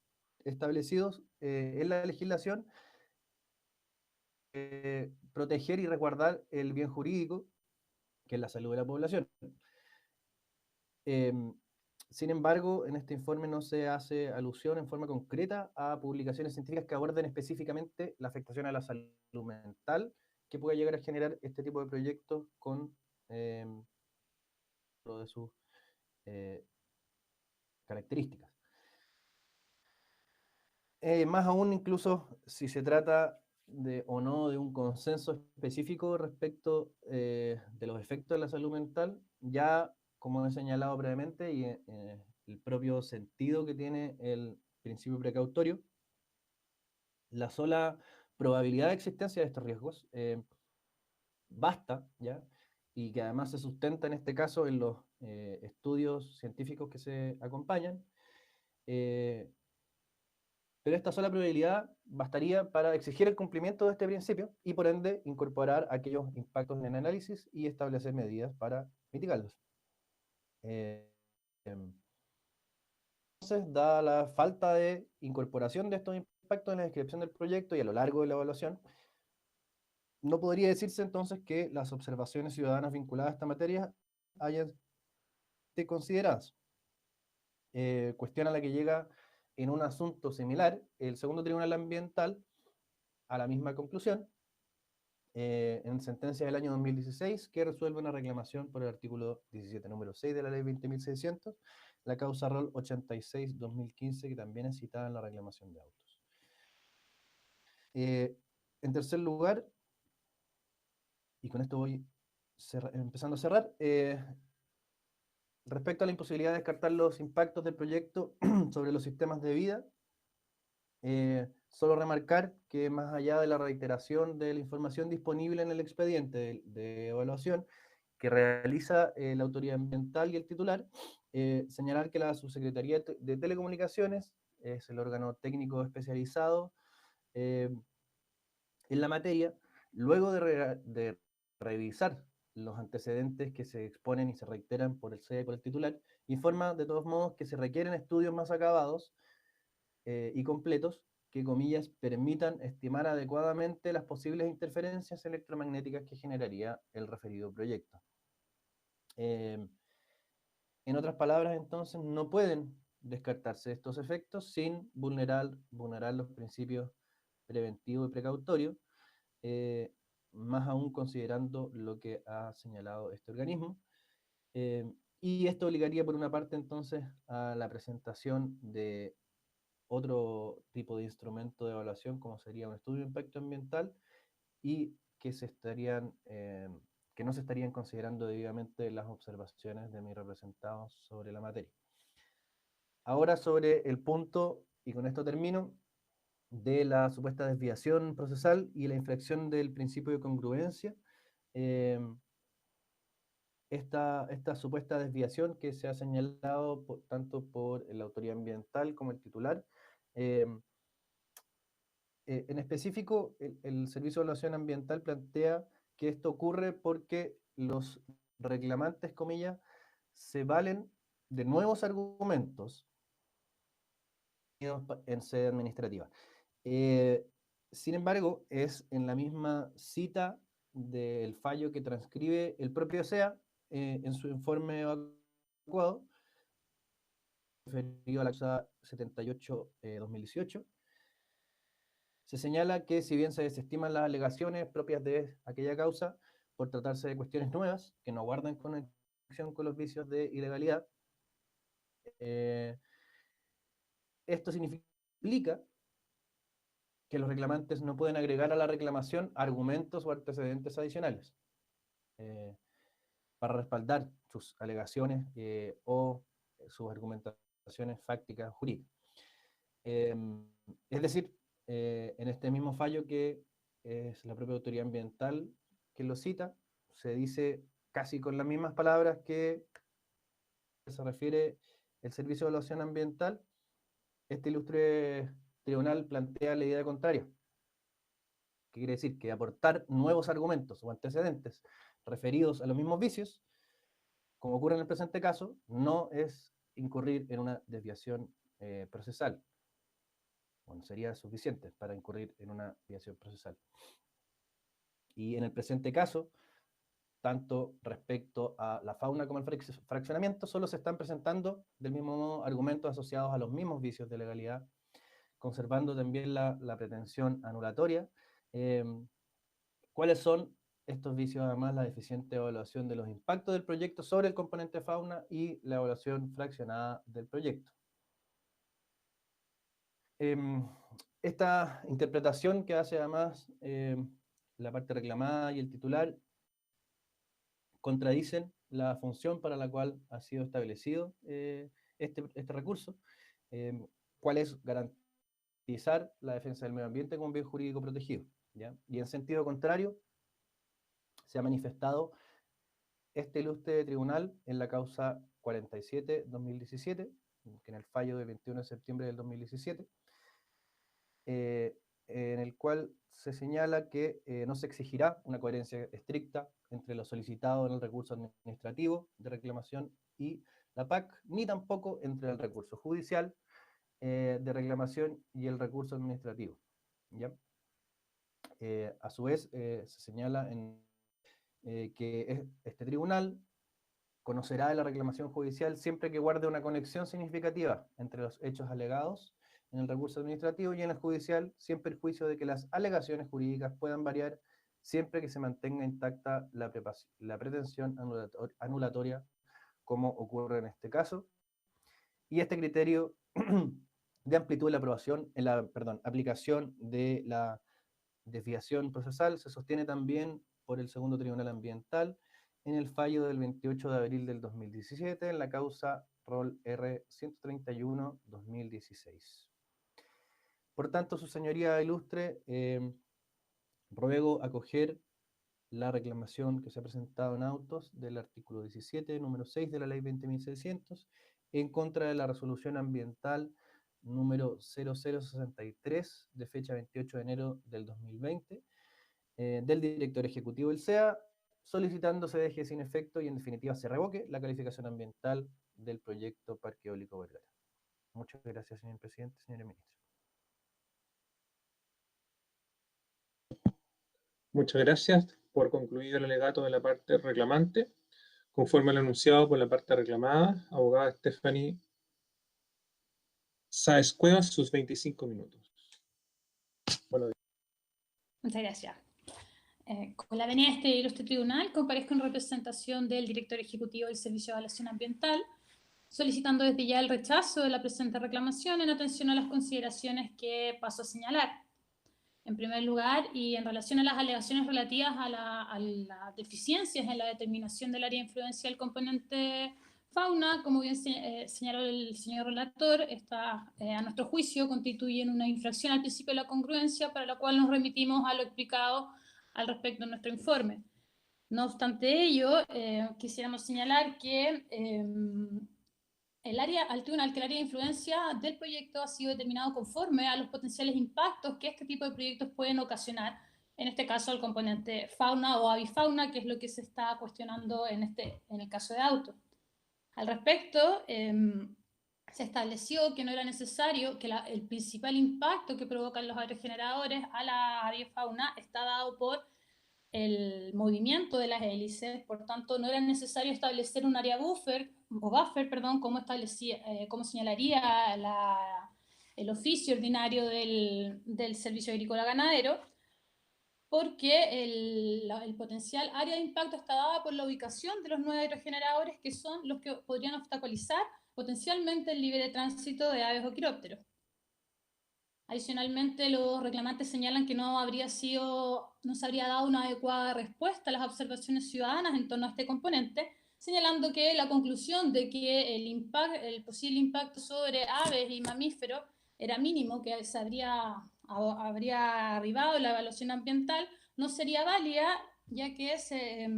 establecidos en la legislación proteger y resguardar el bien jurídico, que es la salud de la población. Sin embargo, en este informe no se hace alusión en forma concreta a publicaciones científicas que aborden específicamente la afectación a la salud mental que puede llegar a generar este tipo de proyectos con lo de sus características. Más aún, incluso si se trata de o no de un consenso específico respecto de los efectos de la salud mental, ya como he señalado previamente, y el propio sentido que tiene el principio precautorio, la sola probabilidad de existencia de estos riesgos basta, ¿ya? Y que además se sustenta en este caso en los estudios científicos que se acompañan, pero esta sola probabilidad bastaría para exigir el cumplimiento de este principio y por ende incorporar aquellos impactos en el análisis y establecer medidas para mitigarlos. Entonces, dada la falta de incorporación de estos impactos en la descripción del proyecto y a lo largo de la evaluación, no podría decirse entonces que las observaciones ciudadanas vinculadas a esta materia hayan sido consideradas. Cuestión a la que llega en un asunto similar el segundo tribunal ambiental a la misma conclusión, en sentencia del año 2016, que resuelve una reclamación por el artículo 17, número 6 de la ley 20.600, la causa ROL 86-2015, que también es citada en la reclamación de autos. En tercer lugar, y con esto voy empezando a cerrar, respecto a la imposibilidad de descartar los impactos del proyecto sobre los sistemas de vida, solo remarcar que más allá de la reiteración de la información disponible en el expediente de evaluación que realiza la autoridad ambiental y el titular, señalar que la Subsecretaría de Telecomunicaciones es el órgano técnico especializado en la materia, luego de revisar los antecedentes que se exponen y se reiteran por el CEA y por el titular, informa de todos modos que se requieren estudios más acabados y completos que, comillas, permitan estimar adecuadamente las posibles interferencias electromagnéticas que generaría el referido proyecto. En otras palabras, entonces, no pueden descartarse estos efectos sin vulnerar los principios preventivo y precautorio, más aún considerando lo que ha señalado este organismo. Y esto obligaría, por una parte, entonces, a la presentación de otro tipo de instrumento de evaluación, como sería un estudio de impacto ambiental, y que que no se estarían considerando debidamente las observaciones de mis representados sobre la materia. Ahora sobre el punto, y con esto termino, de la supuesta desviación procesal y la infracción del principio de congruencia. Esta supuesta desviación que se ha señalado tanto por la autoridad ambiental como el titular, En específico, el Servicio de Evaluación Ambiental plantea que esto ocurre porque los reclamantes, comillas, se valen de nuevos argumentos en sede administrativa. Sin embargo, es en la misma cita del fallo que transcribe el propio SEA en su informe evacuado, referido a la causa 78-2018, se señala que si bien se desestiman las alegaciones propias de aquella causa, por tratarse de cuestiones nuevas, que no guardan conexión con los vicios de ilegalidad, esto implica que los reclamantes no pueden agregar a la reclamación argumentos o antecedentes adicionales para respaldar sus alegaciones o sus argumentaciones fácticas jurídicas. Es decir, en este mismo fallo, que es la propia autoridad ambiental que lo cita, se dice casi con las mismas palabras que se refiere el Servicio de Evaluación Ambiental. Este ilustre tribunal plantea la idea contraria, que quiere decir que aportar nuevos argumentos o antecedentes referidos a los mismos vicios, como ocurre en el presente caso, no es incurrir en una desviación procesal. Bueno, sería suficiente para incurrir en una desviación procesal. Y en el presente caso, tanto respecto a la fauna como al fraccionamiento, solo se están presentando del mismo modo argumentos asociados a los mismos vicios de legalidad, conservando también la pretensión anulatoria. ¿Cuáles son estos vicios? Además, la deficiente evaluación de los impactos del proyecto sobre el componente fauna y la evaluación fraccionada del proyecto. Esta interpretación que hace además la parte reclamada y el titular contradicen la función para la cual ha sido establecido este recurso, cuál es garantizar la defensa del medio ambiente como un bien jurídico protegido, ¿ya? Y en sentido contrario, se ha manifestado este ilustre tribunal en la causa 47-2017, que en el fallo del 21 de septiembre del 2017, en el cual se señala que no se exigirá una coherencia estricta entre lo solicitado en el recurso administrativo de reclamación y la PAC, ni tampoco entre el recurso judicial de reclamación y el recurso administrativo, ¿ya? A su vez, se señala que este tribunal conocerá de la reclamación judicial siempre que guarde una conexión significativa entre los hechos alegados en el recurso administrativo y en el judicial, siempre el juicio de que las alegaciones jurídicas puedan variar, siempre que se mantenga intacta la pretensión anulatoria, como ocurre en este caso. Y este criterio de amplitud de la aplicación de la desviación procesal se sostiene también por el segundo tribunal ambiental en el fallo del 28 de abril del 2017 en la causa ROL R 131-2016. Por tanto, su señoría ilustre, ruego acoger la reclamación que se ha presentado en autos del artículo 17, número 6 de la ley 20.600, en contra de la resolución ambiental número 0063, de fecha 28 de enero del 2020, del director ejecutivo del SEA, solicitando se deje sin efecto y en definitiva se revoque la calificación ambiental del proyecto Parque Eólico Vergara. Muchas gracias, señor presidente, señores ministros. Muchas gracias por concluido el alegato de la parte reclamante. Conforme al enunciado por la parte reclamada, abogada Stephanie Sáez Cuevas, sus 25 minutos. Buenos días. Muchas gracias. Con la venida de este ilustre tribunal, comparezco en representación del director ejecutivo del Servicio de Evaluación Ambiental, solicitando desde ya el rechazo de la presente reclamación en atención a las consideraciones que paso a señalar. En primer lugar, y en relación a las alegaciones relativas a las deficiencias en la determinación del área de influencia del componente fauna, como bien señaló el señor relator, a nuestro juicio constituyen una infracción al principio de la congruencia, para la cual nos remitimos a lo explicado al respecto en nuestro informe. No obstante ello, quisiéramos señalar que al tribunal que el área de influencia del proyecto ha sido determinado conforme a los potenciales impactos que este tipo de proyectos pueden ocasionar, en este caso el componente fauna o avifauna, que es lo que se está cuestionando en el caso de auto. Al respecto, se estableció que no era necesario, que el principal impacto que provocan los aerogeneradores a la avifauna está dado por el movimiento de las hélices, por tanto no era necesario establecer un área buffer, como señalaría el oficio ordinario del Servicio Agrícola Ganadero, porque el potencial área de impacto está dada por la ubicación de los 9 aerogeneradores, que son los que podrían obstaculizar potencialmente el libre tránsito de aves o quirópteros. Adicionalmente, los reclamantes señalan que no se habría dado una adecuada respuesta a las observaciones ciudadanas en torno a este componente, señalando que la conclusión de que el posible impacto sobre aves y mamíferos era mínimo, que habría arribado la evaluación ambiental, no sería válida, ya que se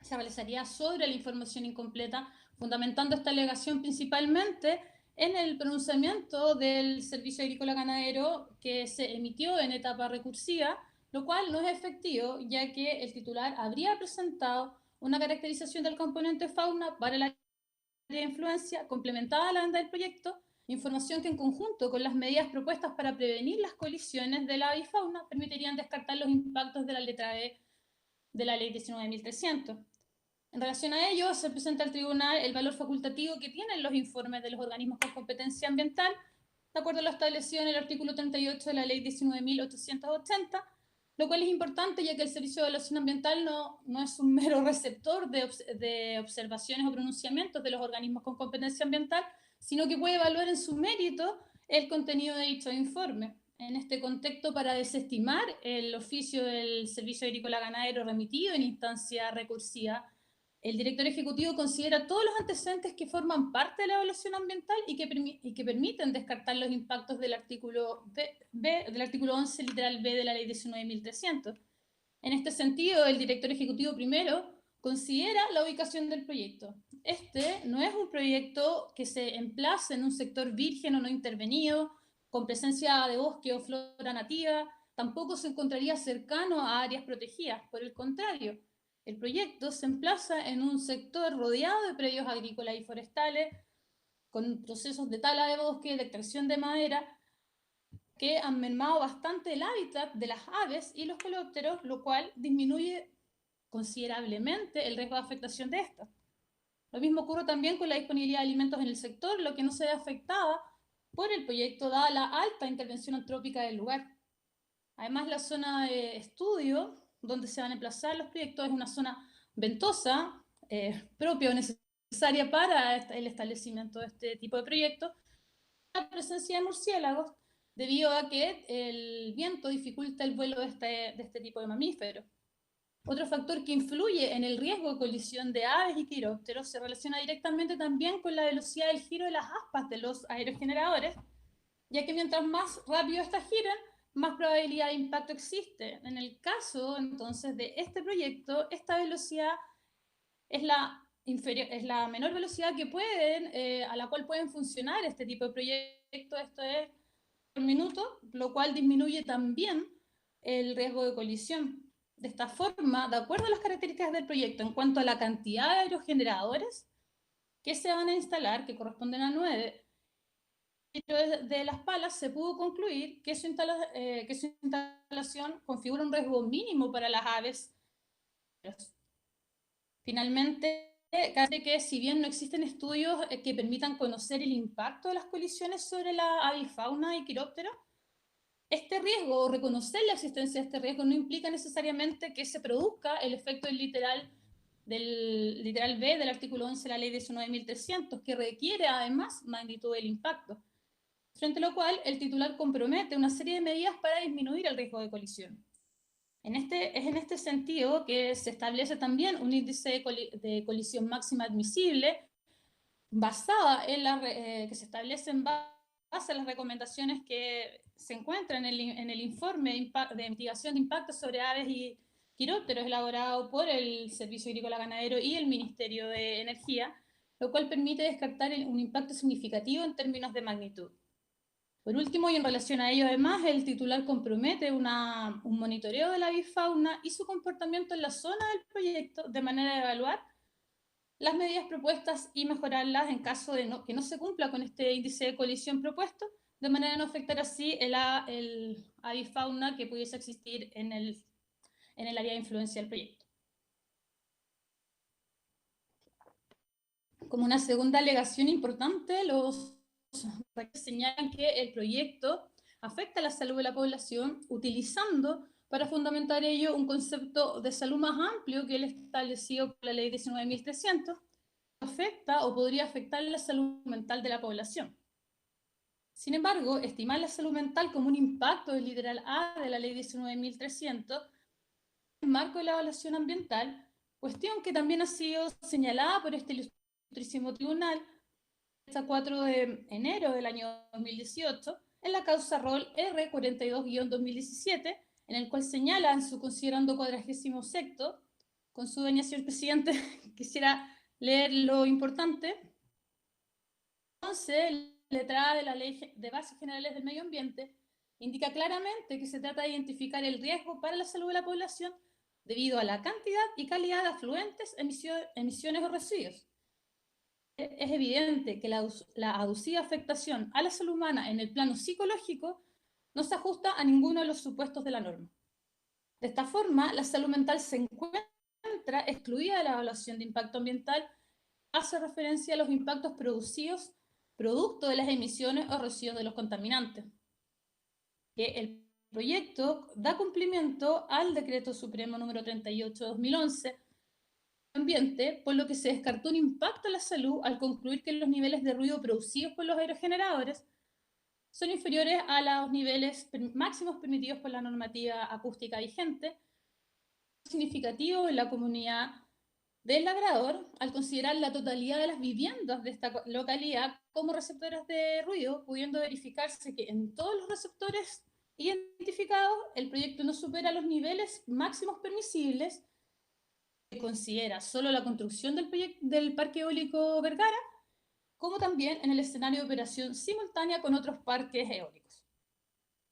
realizaría sobre la información incompleta, fundamentando esta alegación principalmente en el pronunciamiento del Servicio Agrícola Ganadero que se emitió en etapa recursiva, lo cual no es efectivo, ya que el titular habría presentado una caracterización del componente fauna para el área de influencia complementada a la demanda del proyecto, información que en conjunto con las medidas propuestas para prevenir las colisiones de la avifauna permitirían descartar los impactos de la letra B de la Ley 19.300. En relación a ello, se presenta al tribunal el valor facultativo que tienen los informes de los organismos con competencia ambiental, de acuerdo a lo establecido en el artículo 38 de la Ley 19.880, lo cual es importante ya que el Servicio de Evaluación Ambiental no es un mero receptor de observaciones o pronunciamientos de los organismos con competencia ambiental, sino que puede evaluar en su mérito el contenido de dicho informe. En este contexto, para desestimar el oficio del Servicio Agrícola Ganadero remitido en instancia recursiva, el director ejecutivo considera todos los antecedentes que forman parte de la evaluación ambiental y que permiten descartar los impactos del artículo 11, literal B de la Ley 19.300. En este sentido, el director ejecutivo primero considera la ubicación del proyecto. Este no es un proyecto que se emplace en un sector virgen o no intervenido, con presencia de bosque o flora nativa, tampoco se encontraría cercano a áreas protegidas. Por el contrario, el proyecto se emplaza en un sector rodeado de predios agrícolas y forestales, con procesos de tala de bosque, de extracción de madera, que han mermado bastante el hábitat de las aves y los coleópteros, lo cual disminuye considerablemente el riesgo de afectación de estas. Lo mismo ocurre también con la disponibilidad de alimentos en el sector, lo que no se ve afectada por el proyecto, dada la alta intervención antrópica del lugar. Además, la zona de estudio donde se van a emplazar los proyectos es una zona ventosa, propia o necesaria para el establecimiento de este tipo de proyectos, la presencia de murciélagos, debido a que el viento dificulta el vuelo de este tipo de mamíferos. Otro factor que influye en el riesgo de colisión de aves y quirópteros se relaciona directamente también con la velocidad del giro de las aspas de los aerogeneradores, ya que mientras más rápido estas giran, más probabilidad de impacto existe. En el caso, entonces, de este proyecto, esta velocidad es la menor velocidad a la cual pueden funcionar este tipo de proyectos, esto es por minuto, lo cual disminuye también el riesgo de colisión. De esta forma, de acuerdo a las características del proyecto en cuanto a la cantidad de aerogeneradores que se van a instalar, que corresponden a 9, de Las Palas se pudo concluir que su instalación configura un riesgo mínimo para las aves. Finalmente, cabe que si bien no existen estudios que permitan conocer el impacto de las colisiones sobre la avifauna y quirópteros, este riesgo, o reconocer la existencia de este riesgo, no implica necesariamente que se produzca el efecto del literal B del artículo 11 de la Ley 19.300, que requiere además magnitud del impacto, frente a lo cual el titular compromete una serie de medidas para disminuir el riesgo de colisión. Es en este sentido que se establece también un índice de colisión máxima admisible basada que se establece en base a las recomendaciones que se encuentran en el informe de mitigación de impactos sobre aves y quirópteros elaborado por el Servicio Agrícola Ganadero y el Ministerio de Energía, lo cual permite descartar un impacto significativo en términos de magnitud. Por último, y en relación a ello además, el titular compromete un monitoreo de la avifauna y su comportamiento en la zona del proyecto de manera de evaluar las medidas propuestas y mejorarlas en caso de que no se cumpla con este índice de colisión propuesto, de manera de no afectar así el avifauna que pudiese existir en el área de influencia del proyecto. Como una segunda alegación importante, los señalan que el proyecto afecta a la salud de la población, utilizando para fundamentar ello un concepto de salud más amplio que el establecido por la ley 19.300, afecta o podría afectar la salud mental de la población. Sin embargo, estimar la salud mental como un impacto del literal A de la ley 19.300, en el marco de la evaluación ambiental, cuestión que también ha sido señalada por este ilustrísimo tribunal, el 4 de enero del año 2018, en la causa ROL R42-2017, en el cual señala en su considerando 46º, con su venia, señor presidente, quisiera leer lo importante. Entonces, letrada de la Ley de Bases Generales del Medio Ambiente indica claramente que se trata de identificar el riesgo para la salud de la población debido a la cantidad y calidad de afluentes, emisiones o residuos. Es evidente que la aducida afectación a la salud humana en el plano psicológico no se ajusta a ninguno de los supuestos de la norma. De esta forma, la salud mental se encuentra excluida de la evaluación de impacto ambiental, hace referencia a los impactos producidos producto de las emisiones o residuos de los contaminantes. El proyecto da cumplimiento al Decreto Supremo número 38/2011 ambiente, por lo que se descartó un impacto a la salud al concluir que los niveles de ruido producidos por los aerogeneradores son inferiores a los niveles máximos permitidos por la normativa acústica vigente, significativo en la comunidad del labrador, al considerar la totalidad de las viviendas de esta localidad como receptores de ruido, pudiendo verificarse que en todos los receptores identificados el proyecto no supera los niveles máximos permisibles, que considera solo la construcción del Parque Eólico Vergara, como también en el escenario de operación simultánea con otros parques eólicos.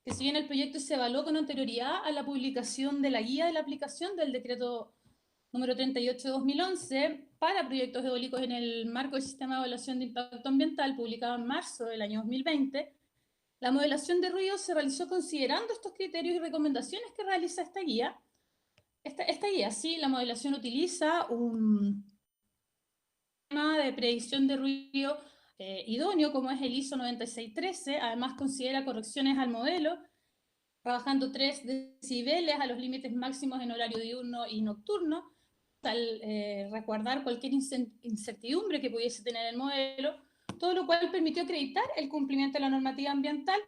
Que si bien el proyecto se evaluó con anterioridad a la publicación de la guía de la aplicación del decreto número 38/2011 para proyectos eólicos en el marco del sistema de evaluación de impacto ambiental publicado en marzo del año 2020, la modelación de ruido se realizó considerando estos criterios y recomendaciones que realiza esta guía. Esta guía, sí, la modelación utiliza un sistema de predicción de ruido idóneo, como es el ISO 9613, además considera correcciones al modelo, trabajando 3 decibeles a los límites máximos en horario diurno y nocturno, al resguardar cualquier incertidumbre que pudiese tener el modelo, todo lo cual permitió acreditar el cumplimiento de la normativa ambiental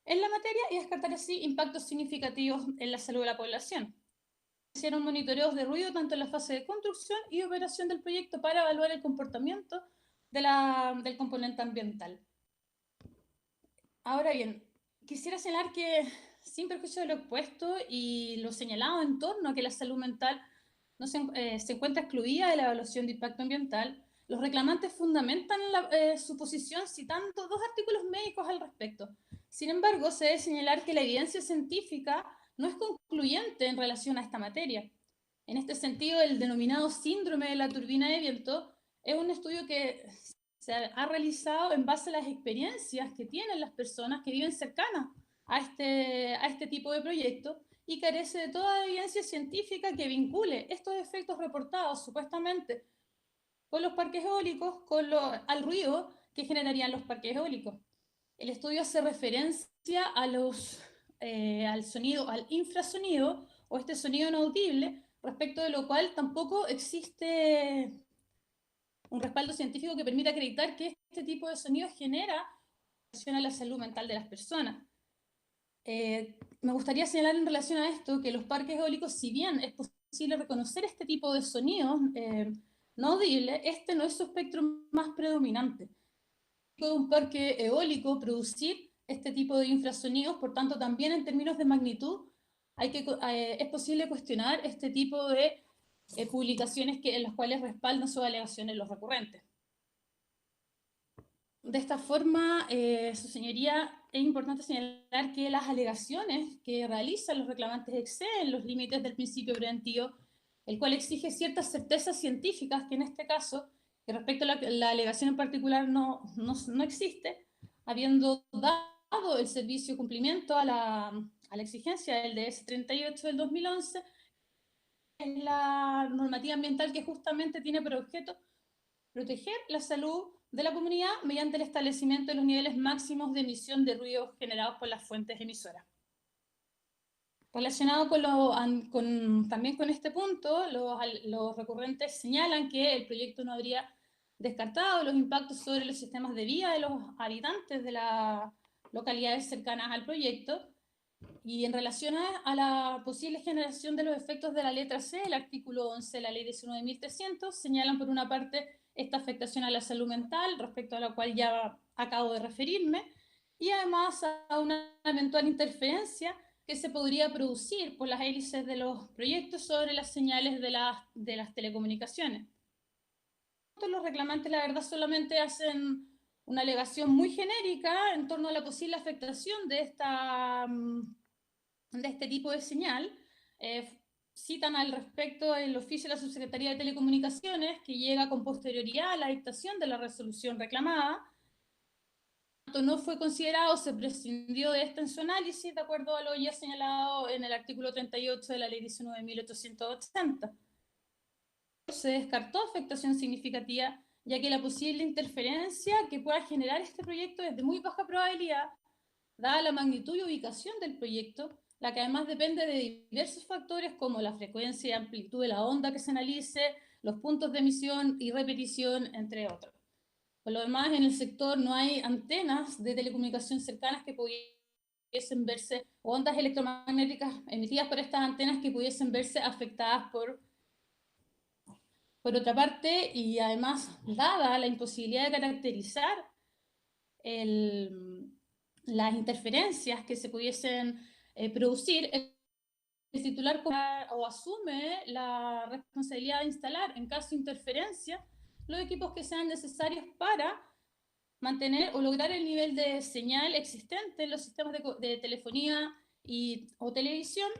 en la materia y descartar así impactos significativos en la salud de la población. Hicieron monitoreos de ruido tanto en la fase de construcción y operación del proyecto para evaluar el comportamiento del componente ambiental. Ahora bien, quisiera señalar que, sin perjuicio de lo expuesto y lo señalado en torno a que la salud mental no se encuentra excluida de la evaluación de impacto ambiental, los reclamantes fundamentan su posición citando 2 artículos médicos al respecto. Sin embargo, se debe señalar que la evidencia científica no es concluyente en relación a esta materia. En este sentido, el denominado síndrome de la turbina de viento es un estudio que se ha realizado en base a las experiencias que tienen las personas que viven cercanas a este tipo de proyectos y carece de toda evidencia científica que vincule estos efectos reportados supuestamente con los parques eólicos al ruido que generarían los parques eólicos. El estudio hace referencia al sonido, al infrasonido o este sonido no audible, respecto de lo cual tampoco existe un respaldo científico que permita acreditar que este tipo de sonido genera afección a la salud mental de las personas. Me gustaría señalar en relación a esto que los parques eólicos, si bien es posible reconocer este tipo de sonidos no audibles, este no es su espectro más predominante. De un parque eólico producir este tipo de infrasonidos, por tanto también en términos de magnitud es posible cuestionar este tipo de publicaciones en las cuales respaldan sus alegaciones los recurrentes. De esta forma, su señoría, es importante señalar que las alegaciones que realizan los reclamantes exceden los límites del principio preventivo, el cual exige ciertas certezas científicas que en este caso, que respecto a la alegación en particular no existe, habiendo dado el servicio cumplimiento a la exigencia del DS 38 del 2011, es la normativa ambiental que justamente tiene por objeto proteger la salud de la comunidad mediante el establecimiento de los niveles máximos de emisión de ruidos generados por las fuentes emisoras. Relacionado también con este punto, los recurrentes señalan que el proyecto no habría descartado los impactos sobre los sistemas de vida de los habitantes de las localidades cercanas al proyecto, y en relación a la posible generación de los efectos de la letra C, el artículo 11 de la ley 19.300, señalan por una parte esta afectación a la salud mental, respecto a la cual ya acabo de referirme, y además a una eventual interferencia que se podría producir por las hélices de los proyectos sobre las señales de las telecomunicaciones. Los reclamantes, la verdad, solamente hacen una alegación muy genérica en torno a la posible afectación de este tipo de señal. Citan al respecto el oficio de la Subsecretaría de Telecomunicaciones, que llega con posterioridad a la dictación de la resolución reclamada. No fue considerado, se prescindió de esto en su análisis, de acuerdo a lo ya señalado en el artículo 38 de la ley 19.880. Se descartó afectación significativa, ya que la posible interferencia que pueda generar este proyecto es de muy baja probabilidad, dada la magnitud y ubicación del proyecto, la que además depende de diversos factores como la frecuencia y amplitud de la onda que se analice, los puntos de emisión y repetición, entre otros. Por lo demás, en el sector no hay antenas de telecomunicación cercanas que pudiesen verse, o ondas electromagnéticas emitidas por estas antenas que pudiesen verse afectadas por otra parte, y además, dada la imposibilidad de caracterizar las interferencias que se pudiesen producir, el titular o asume la responsabilidad de instalar, en caso de interferencia, los equipos que sean necesarios para mantener o lograr el nivel de señal existente en los sistemas de telefonía o televisión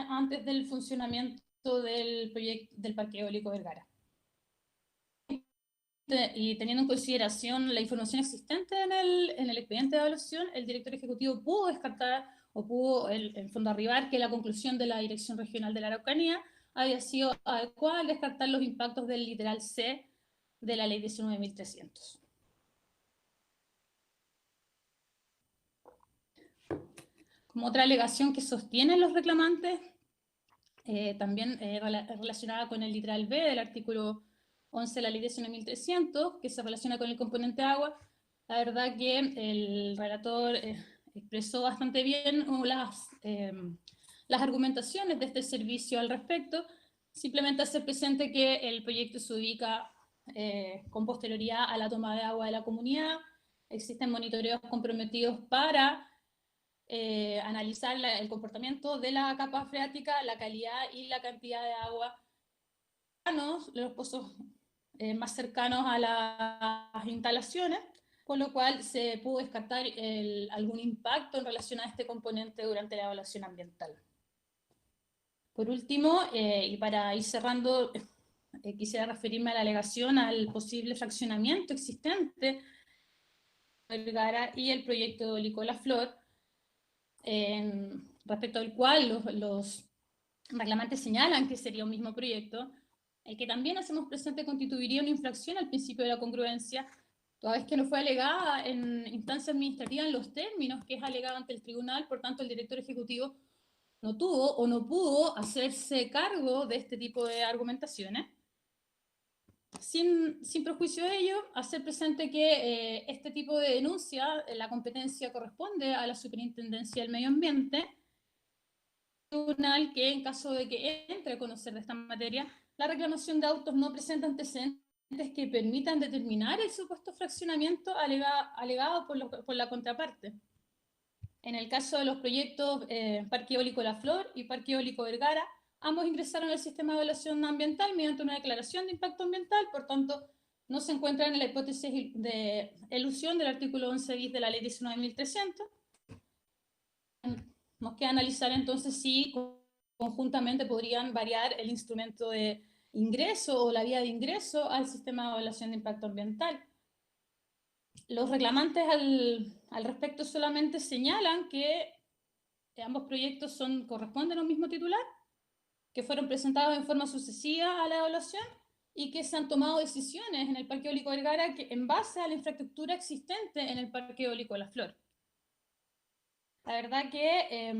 antes del funcionamiento del Parque Eólico Vergara. Y teniendo en consideración la información existente en el expediente de evaluación, el director ejecutivo pudo descartar o pudo, en el fondo, arribar que la conclusión de la Dirección Regional de la Araucanía había sido adecuada al descartar los impactos del literal C de la ley 19.300. Como otra alegación que sostienen los reclamantes, también relacionada con el literal B del artículo 11 de la ley 19.300, que se relaciona con el componente agua, la verdad que el relator expresó bastante bien las argumentaciones de este servicio al respecto. Simplemente hacer presente que el proyecto se ubica con posterioridad a la toma de agua de la comunidad. Existen monitoreos comprometidos para analizar el comportamiento de la capa freática, la calidad y la cantidad de agua los pozos más cercanos a las instalaciones, con lo cual se pudo descartar algún impacto en relación a este componente durante la evaluación ambiental. Por último, y para ir cerrando, quisiera referirme a la alegación al posible fraccionamiento existente Vergara y el proyecto eólico La Flor, respecto al cual los reclamantes señalan que sería un mismo proyecto, el que también hacemos presente constituiría una infracción al principio de la congruencia, toda vez que no fue alegada en instancia administrativa en los términos que es alegada ante el tribunal. Por tanto, el director ejecutivo no tuvo o no pudo hacerse cargo de este tipo de argumentaciones. Sin perjuicio de ello, hacer presente que este tipo de denuncia, la competencia corresponde a la Superintendencia del Medio Ambiente, tribunal que, en caso de que entre a conocer de esta materia, la reclamación de autos no presenta antecedentes que permitan determinar el supuesto fraccionamiento alegado por la contraparte. En el caso de los proyectos Parque Eólico La Flor y Parque Eólico Vergara, Ambos ingresaron al sistema de evaluación ambiental mediante una declaración de impacto ambiental, por tanto, no se encuentran en la hipótesis de elusión del artículo 11 bis de la ley 19.300. Nos queda analizar entonces si conjuntamente podrían variar el instrumento de ingreso o la vía de ingreso al sistema de evaluación de impacto ambiental. Los reclamantes al respecto solamente señalan que ambos proyectos corresponden a un mismo titular, que fueron presentados en forma sucesiva a la evaluación y que se han tomado decisiones en el Parque Eólico Vergara en base a la infraestructura existente en el Parque Eólico La Flor. La verdad que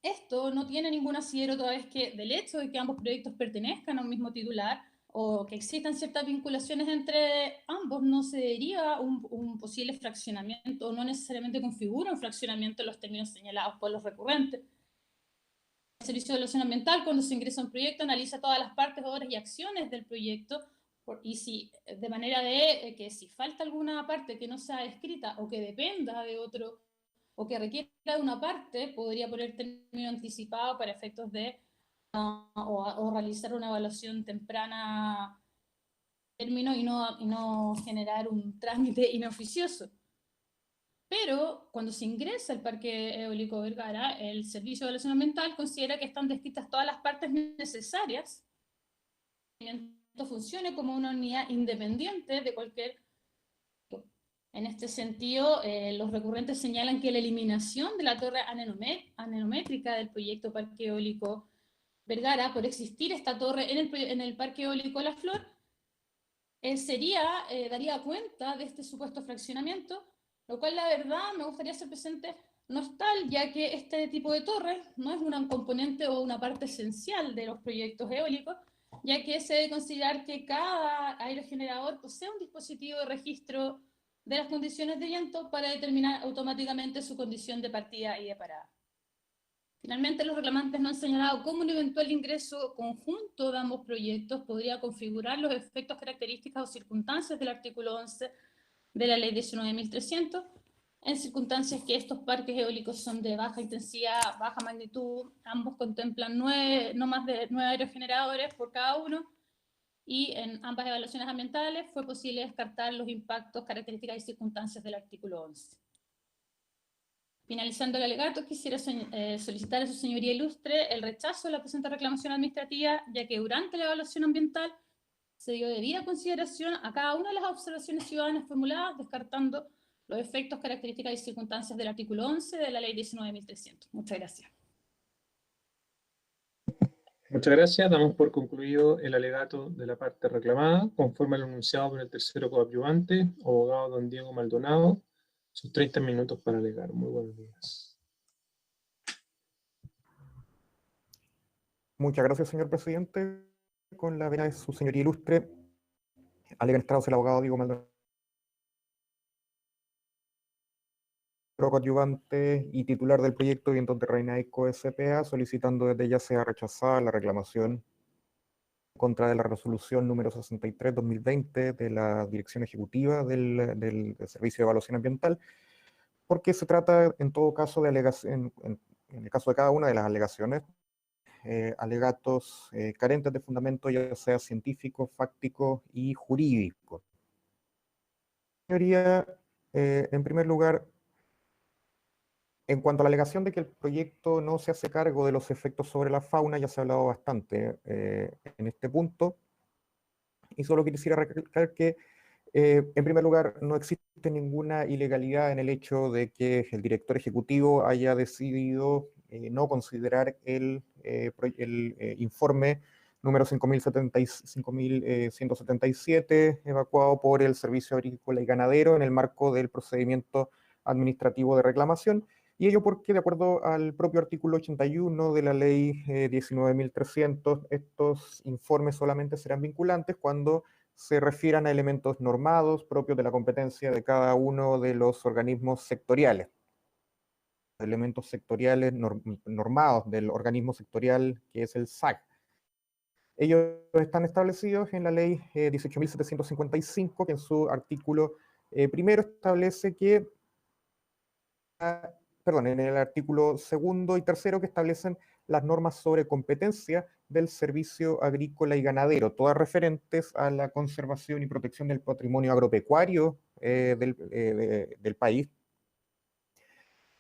esto no tiene ningún asidero toda vez que del hecho de que ambos proyectos pertenezcan a un mismo titular o que existan ciertas vinculaciones entre ambos, no se deriva un posible fraccionamiento o no necesariamente configura un fraccionamiento en los términos señalados por los recurrentes. El Servicio de Evaluación Ambiental, cuando se ingresa a un proyecto, analiza todas las partes, obras y acciones del proyecto, y de manera de que si falta alguna parte que no sea escrita o que dependa de otro, o que requiera de una parte, podría poner término anticipado para efectos de o realizar una evaluación temprana término y no generar un trámite inoficioso. Pero cuando se ingresa al Parque Eólico Vergara, el Servicio de Evaluación Ambiental considera que están descritas todas las partes necesarias para que el proyecto funcione como una unidad independiente de cualquier. En este sentido, los recurrentes señalan que la eliminación de la torre anemométrica del proyecto Parque Eólico Vergara, por existir esta torre en el Parque Eólico La Flor, daría cuenta de este supuesto fraccionamiento, lo cual la verdad me gustaría hacer presente no es tal, ya que este tipo de torre no es un componente o una parte esencial de los proyectos eólicos, ya que se debe considerar que cada aerogenerador posee un dispositivo de registro de las condiciones de viento para determinar automáticamente su condición de partida y de parada. Finalmente, los reclamantes no han señalado cómo un eventual ingreso conjunto de ambos proyectos podría configurar los efectos, características o circunstancias del artículo 11 de la ley 19.300, en circunstancias que estos parques eólicos son de baja intensidad, baja magnitud, ambos contemplan no más de 9 aerogeneradores por cada uno, y en ambas evaluaciones ambientales fue posible descartar los impactos, características y circunstancias del artículo 11. Finalizando el alegato, quisiera solicitar a su señoría ilustre el rechazo de la presente reclamación administrativa, ya que durante la evaluación ambiental se dio debida consideración a cada una de las observaciones ciudadanas formuladas, descartando los efectos, características y circunstancias del artículo 11 de la ley 19.300. Muchas gracias. Muchas gracias. Damos por concluido el alegato de la parte reclamada, conforme al enunciado por el tercero coadyuvante, abogado don Diego Maldonado. Sus 30 minutos para alegar. Muy buenos días. Muchas gracias, señor presidente. Con la venia de su señoría ilustre, alega en estrados el abogado Diego Maldonado, coadyuvante y titular del proyecto Vientos de Renaico S.p.A., solicitando desde ya sea rechazada la reclamación en contra de la resolución número 63/2020 de la Dirección Ejecutiva del Servicio de Evaluación Ambiental, porque se trata en todo caso de alegación, en el caso de cada una de las alegaciones, alegatos carentes de fundamento, ya sea científico, fáctico y jurídico. Señoría, en primer lugar, en cuanto a la alegación de que el proyecto no se hace cargo de los efectos sobre la fauna, ya se ha hablado bastante en este punto, y solo quisiera recalcar que, en primer lugar, no existe ninguna ilegalidad en el hecho de que el director ejecutivo haya decidido no considerar el informe número 5.177, evacuado por el Servicio Agrícola y Ganadero en el marco del procedimiento administrativo de reclamación, y ello porque, de acuerdo al propio artículo 81 de la ley 19.300, estos informes solamente serán vinculantes cuando se refieran a elementos normados propios de la competencia de cada uno de los organismos sectoriales. Elementos sectoriales normados del organismo sectorial que es el SAC. Ellos están establecidos en la ley 18.755, que en su artículo primero establece que, en el artículo segundo y tercero, que establecen las normas sobre competencia del servicio agrícola y ganadero, todas referentes a la conservación y protección del patrimonio agropecuario del país,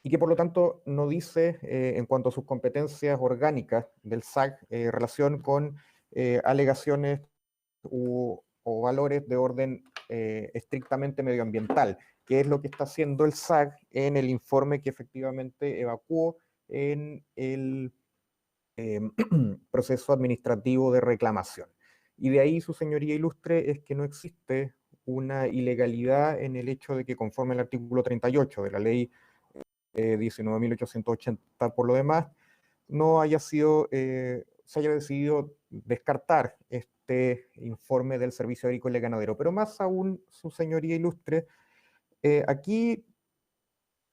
y que por lo tanto no dice en cuanto a sus competencias orgánicas del SAC relación con alegaciones o valores de orden estrictamente medioambiental, que es lo que está haciendo el SAC en el informe que efectivamente evacuó en el proceso administrativo de reclamación. Y de ahí, su señoría ilustre, es que no existe una ilegalidad en el hecho de que conforme al artículo 38 de la ley 19.880 por lo demás, no haya sido, se haya decidido descartar este informe del Servicio Agrícola y Ganadero. Pero más aún, su señoría ilustre, aquí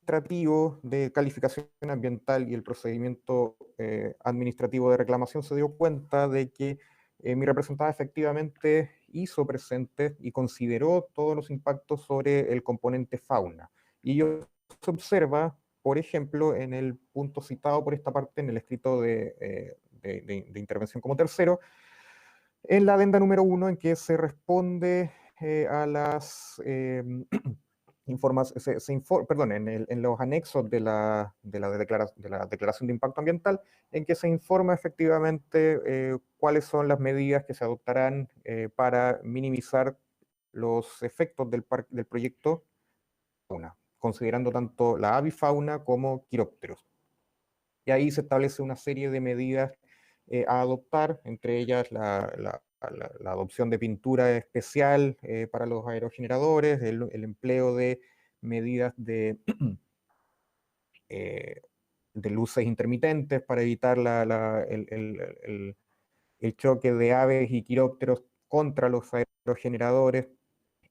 administrativo de calificación ambiental y el procedimiento administrativo de reclamación se dio cuenta de que mi representada efectivamente hizo presente y consideró todos los impactos sobre el componente fauna. Y ello se observa, por ejemplo, en el punto citado por esta parte en el escrito de intervención como tercero, en la adenda número 1, en que se responde a las en los anexos de la declaración de impacto ambiental, en que se informa efectivamente cuáles son las medidas que se adoptarán para minimizar los efectos del proyecto fauna, considerando tanto la avifauna como quirópteros. Y ahí se establece una serie de medidas a adoptar, entre ellas la adopción de pintura especial para los aerogeneradores, el empleo de medidas de luces intermitentes para evitar el choque de aves y quirópteros contra los aerogeneradores,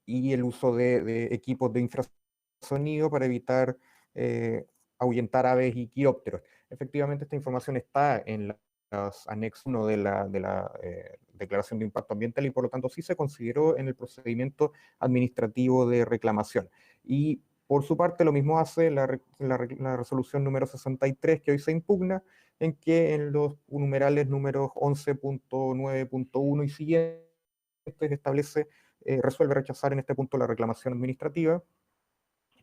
y el uso de equipos de infrasonido para evitar ahuyentar aves y quirópteros. Efectivamente, esta información está en los anexos 1 de la declaración de impacto ambiental, y por lo tanto sí se consideró en el procedimiento administrativo de reclamación. Y por su parte lo mismo hace la resolución número 63 que hoy se impugna, en que en los numerales números 11.9.1 y siguientes establece, resuelve rechazar en este punto la reclamación administrativa.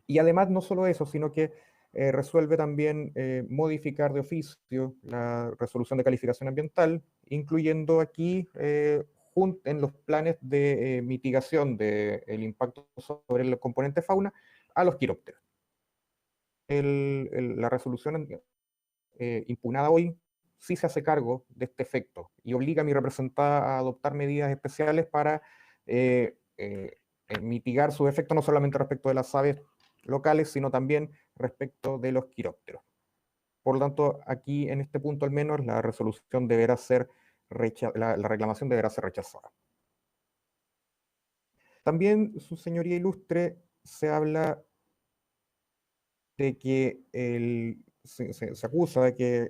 Y además no solo eso, sino que resuelve también modificar de oficio la resolución de calificación ambiental, incluyendo aquí en los planes de mitigación del impacto sobre el componente fauna a los quirópteros. La resolución impugnada hoy sí se hace cargo de este efecto y obliga a mi representada a adoptar medidas especiales para mitigar su efecto, no solamente respecto de las aves locales, sino también respecto de los quirópteros. Por lo tanto, aquí en este punto al menos la resolución deberá ser la reclamación deberá ser rechazada. También, su señoría ilustre, se habla de que se acusa de que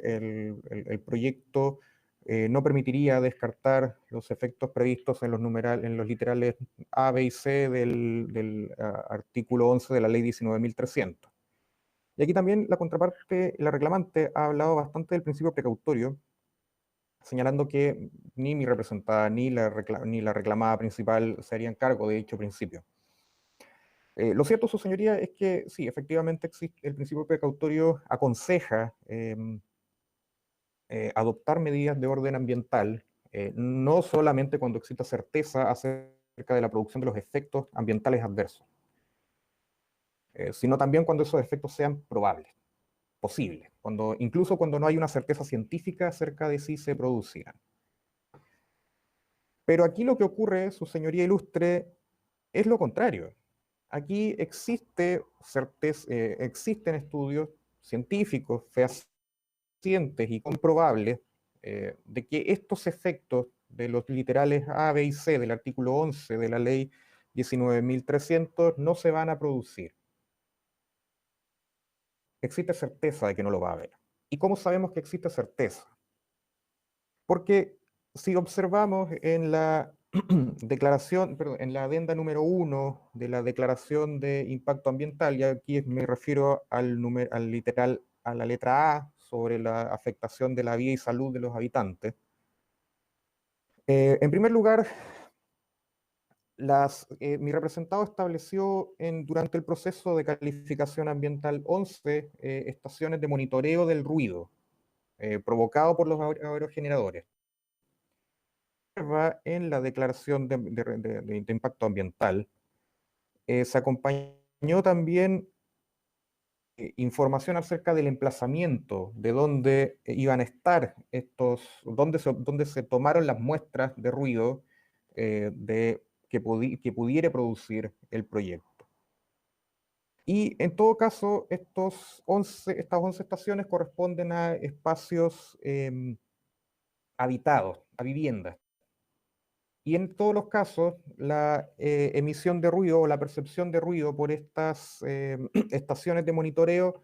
el proyecto no permitiría descartar los efectos previstos en los literales A, B y C del artículo 11 de la ley 19.300. Y aquí también la contraparte, la reclamante, ha hablado bastante del principio precautorio, señalando que ni mi representada ni la reclamada principal se harían cargo de dicho principio. Lo cierto, su señoría, es que sí, efectivamente el principio precautorio aconseja adoptar medidas de orden ambiental, no solamente cuando exista certeza acerca de la producción de los efectos ambientales adversos, sino también cuando esos efectos sean probables, posibles, incluso cuando no hay una certeza científica acerca de si se producirán. Pero aquí lo que ocurre, su señoría ilustre, es lo contrario. Aquí existen estudios científicos fehacientes y comprobables de que estos efectos de los literales A, B y C del artículo 11 de la ley 19.300 no se van a producir. Existe certeza de que no lo va a haber. ¿Y cómo sabemos que existe certeza? Porque si observamos en la en la adenda número 1 de la declaración de impacto ambiental, y aquí me refiero al literal, a la letra A, sobre la afectación de la vida y salud de los habitantes. En primer lugar, mi representado estableció durante el proceso de calificación ambiental 11 estaciones de monitoreo del ruido provocado por los aerogeneradores. En la declaración de impacto ambiental se acompañó también información acerca del emplazamiento, de dónde iban a estar dónde se tomaron las muestras de ruido que pudiera producir el proyecto. Y en todo caso, estas 11 estaciones corresponden a espacios habitados, a viviendas. Y en todos los casos, la emisión de ruido o la percepción de ruido por estas estaciones de monitoreo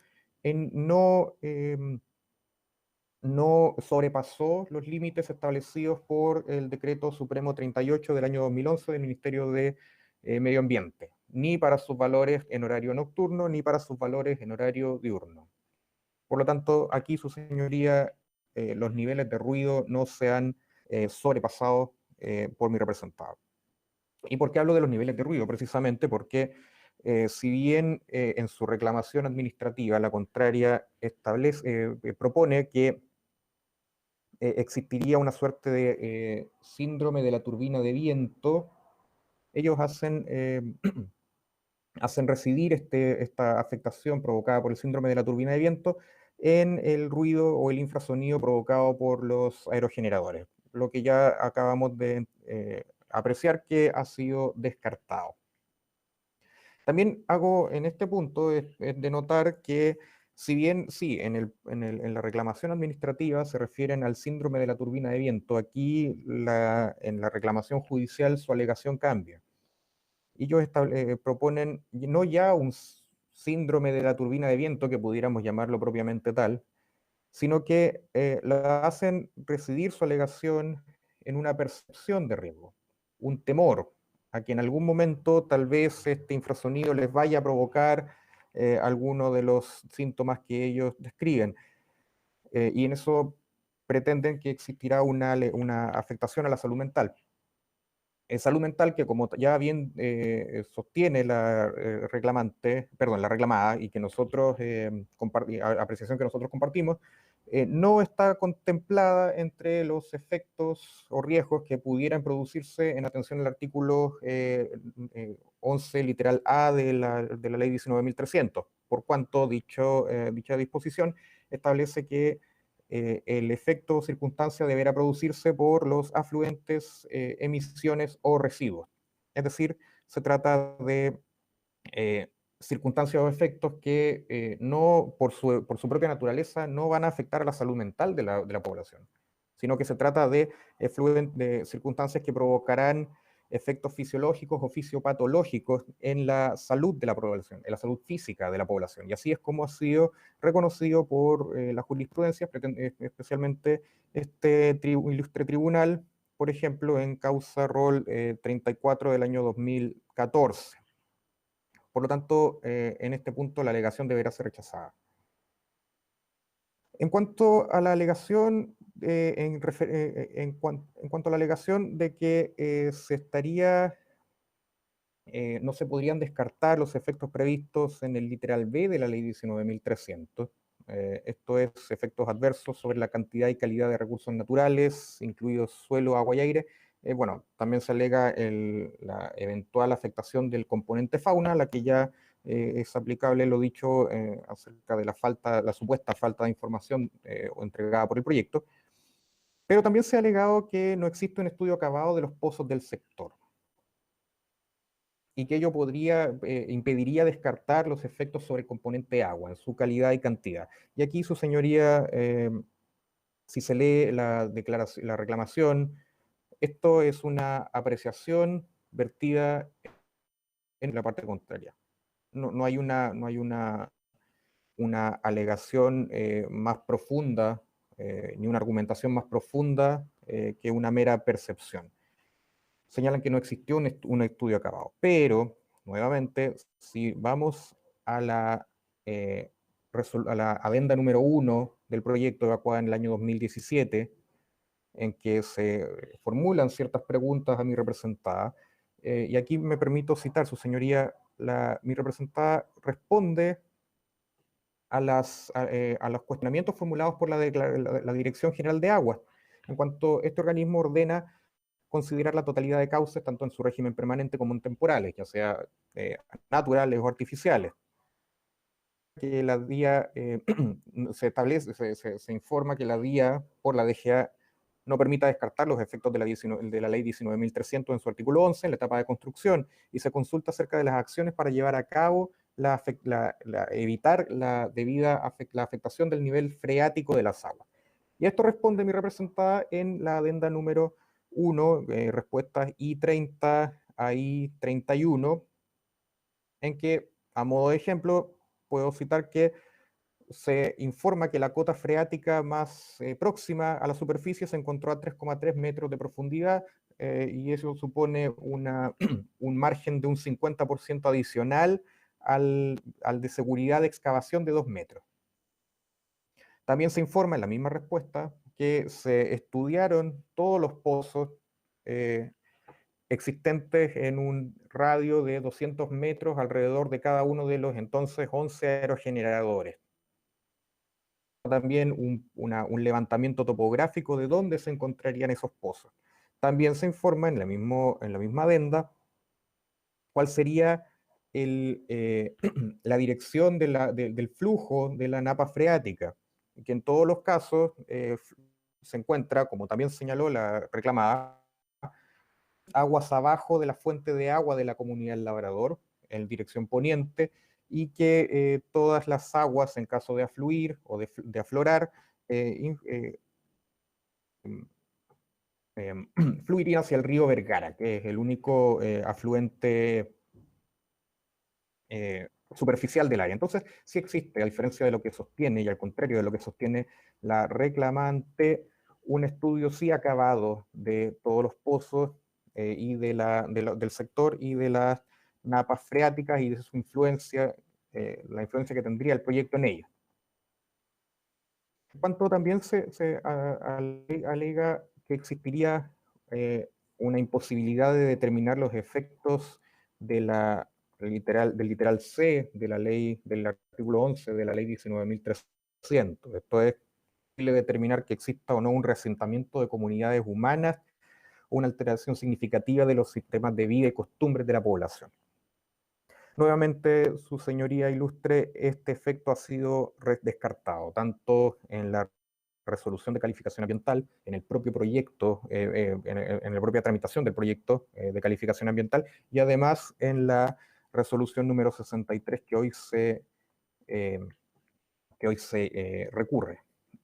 no sobrepasó los límites establecidos por el Decreto Supremo 38 del año 2011 del Ministerio de Medio Ambiente, ni para sus valores en horario nocturno, ni para sus valores en horario diurno. Por lo tanto, aquí, su señoría, los niveles de ruido no se han sobrepasado por mi representado. ¿Y por qué hablo de los niveles de ruido? Precisamente porque si bien en su reclamación administrativa la contraria propone que existiría una suerte de síndrome de la turbina de viento, ellos hacen residir esta afectación provocada por el síndrome de la turbina de viento en el ruido o el infrasonido provocado por los aerogeneradores, lo que ya acabamos de apreciar que ha sido descartado. También hago en este punto es de notar que si bien sí, en la reclamación administrativa se refieren al síndrome de la turbina de viento, aquí en la reclamación judicial su alegación cambia. Ellos proponen no ya un síndrome de la turbina de viento, que pudiéramos llamarlo propiamente tal, sino que la hacen residir su alegación en una percepción de riesgo, un temor a que en algún momento tal vez este infrasonido les vaya a provocar alguno de los síntomas que ellos describen. Y en eso pretenden que existirá una afectación a la salud mental. Salud mental que, como ya bien sostiene la reclamada, y que nosotros, apreciación que nosotros compartimos, no está contemplada entre los efectos o riesgos que pudieran producirse en atención al artículo 11, literal A de la ley 19.300, por cuanto dicha disposición establece que el efecto o circunstancia deberá producirse por los afluentes, emisiones o residuos. Es decir, se trata de circunstancias o efectos que no, por su propia naturaleza, no van a afectar a la salud mental de la población, sino que se trata de circunstancias que provocarán efectos fisiológicos o fisiopatológicos en la salud de la población, en la salud física de la población. Y así es como ha sido reconocido por la jurisprudencia, especialmente este ilustre tribunal, por ejemplo, en causa rol 34 del año 2014. Por lo tanto, en este punto la alegación deberá ser rechazada. En cuanto a la alegación, en cuanto a la alegación de que no se podrían descartar los efectos previstos en el literal B de la ley 19.300, esto es, efectos adversos sobre la cantidad y calidad de recursos naturales, incluidos suelo, agua y aire. Bueno, también se alega la eventual afectación del componente fauna, la que ya es aplicable lo dicho acerca de la supuesta falta de información entregada por el proyecto. Pero también se ha alegado que no existe un estudio acabado de los pozos del sector, y que ello impediría descartar los efectos sobre el componente agua en su calidad y cantidad. Y aquí, su señoría, si se lee la reclamación, esto es una apreciación vertida en la parte contraria. No hay una alegación más profunda, ni una argumentación más profunda que una mera percepción. Señalan que no existió un estudio acabado. Pero, nuevamente, si vamos a la a la adenda número 1 del proyecto evacuada en el año 2017, en que se formulan ciertas preguntas a mi representada. Y aquí me permito citar, su señoría, mi representada responde a los cuestionamientos formulados por la Dirección General de Aguas, en cuanto este organismo ordena considerar la totalidad de cauces, tanto en su régimen permanente como en temporales, ya sea naturales o artificiales. Que la DIA se establece, se informa que la DIA por la DGA no permita descartar los efectos de la ley 19.300 en su artículo 11, en la etapa de construcción, y se consulta acerca de las acciones para llevar a cabo evitar la afectación del nivel freático de las aguas. Y esto responde mi representada en la adenda número 1, respuestas I30 a I31, en que, a modo de ejemplo, puedo citar que se informa que la cota freática más próxima a la superficie se encontró a 3,3 metros de profundidad, y eso supone un margen de un 50% adicional al de seguridad de excavación de 2 metros. También se informa en la misma respuesta que se estudiaron todos los pozos existentes en un radio de 200 metros alrededor de cada uno de los entonces 11 aerogeneradores. También un levantamiento topográfico de dónde se encontrarían esos pozos. También se informa en la misma adenda cuál sería la dirección del flujo de la napa freática, que en todos los casos se encuentra, como también señaló la reclamada, aguas abajo de la fuente de agua de la comunidad del Labrador, en dirección poniente, y que todas las aguas, en caso de afluir o de aflorar, fluirían hacia el río Vergara, que es el único afluente superficial del área. Entonces, sí existe, a diferencia de lo que sostiene, y al contrario de lo que sostiene la reclamante, un estudio sí acabado de todos los pozos y del sector y de las napas freáticas y de su influencia, la influencia que tendría el proyecto en ellas. En cuanto también se alega que existiría una imposibilidad de determinar los efectos del literal C de la ley, del artículo 11 de la ley 19.300. Esto es posible determinar que exista o no un reasentamiento de comunidades humanas o una alteración significativa de los sistemas de vida y costumbres de la población. Nuevamente, su señoría ilustre, este efecto ha sido descartado, tanto en la resolución de calificación ambiental, en el propio proyecto, en la propia tramitación del proyecto de calificación ambiental, y además en la resolución número 63 que hoy se recurre.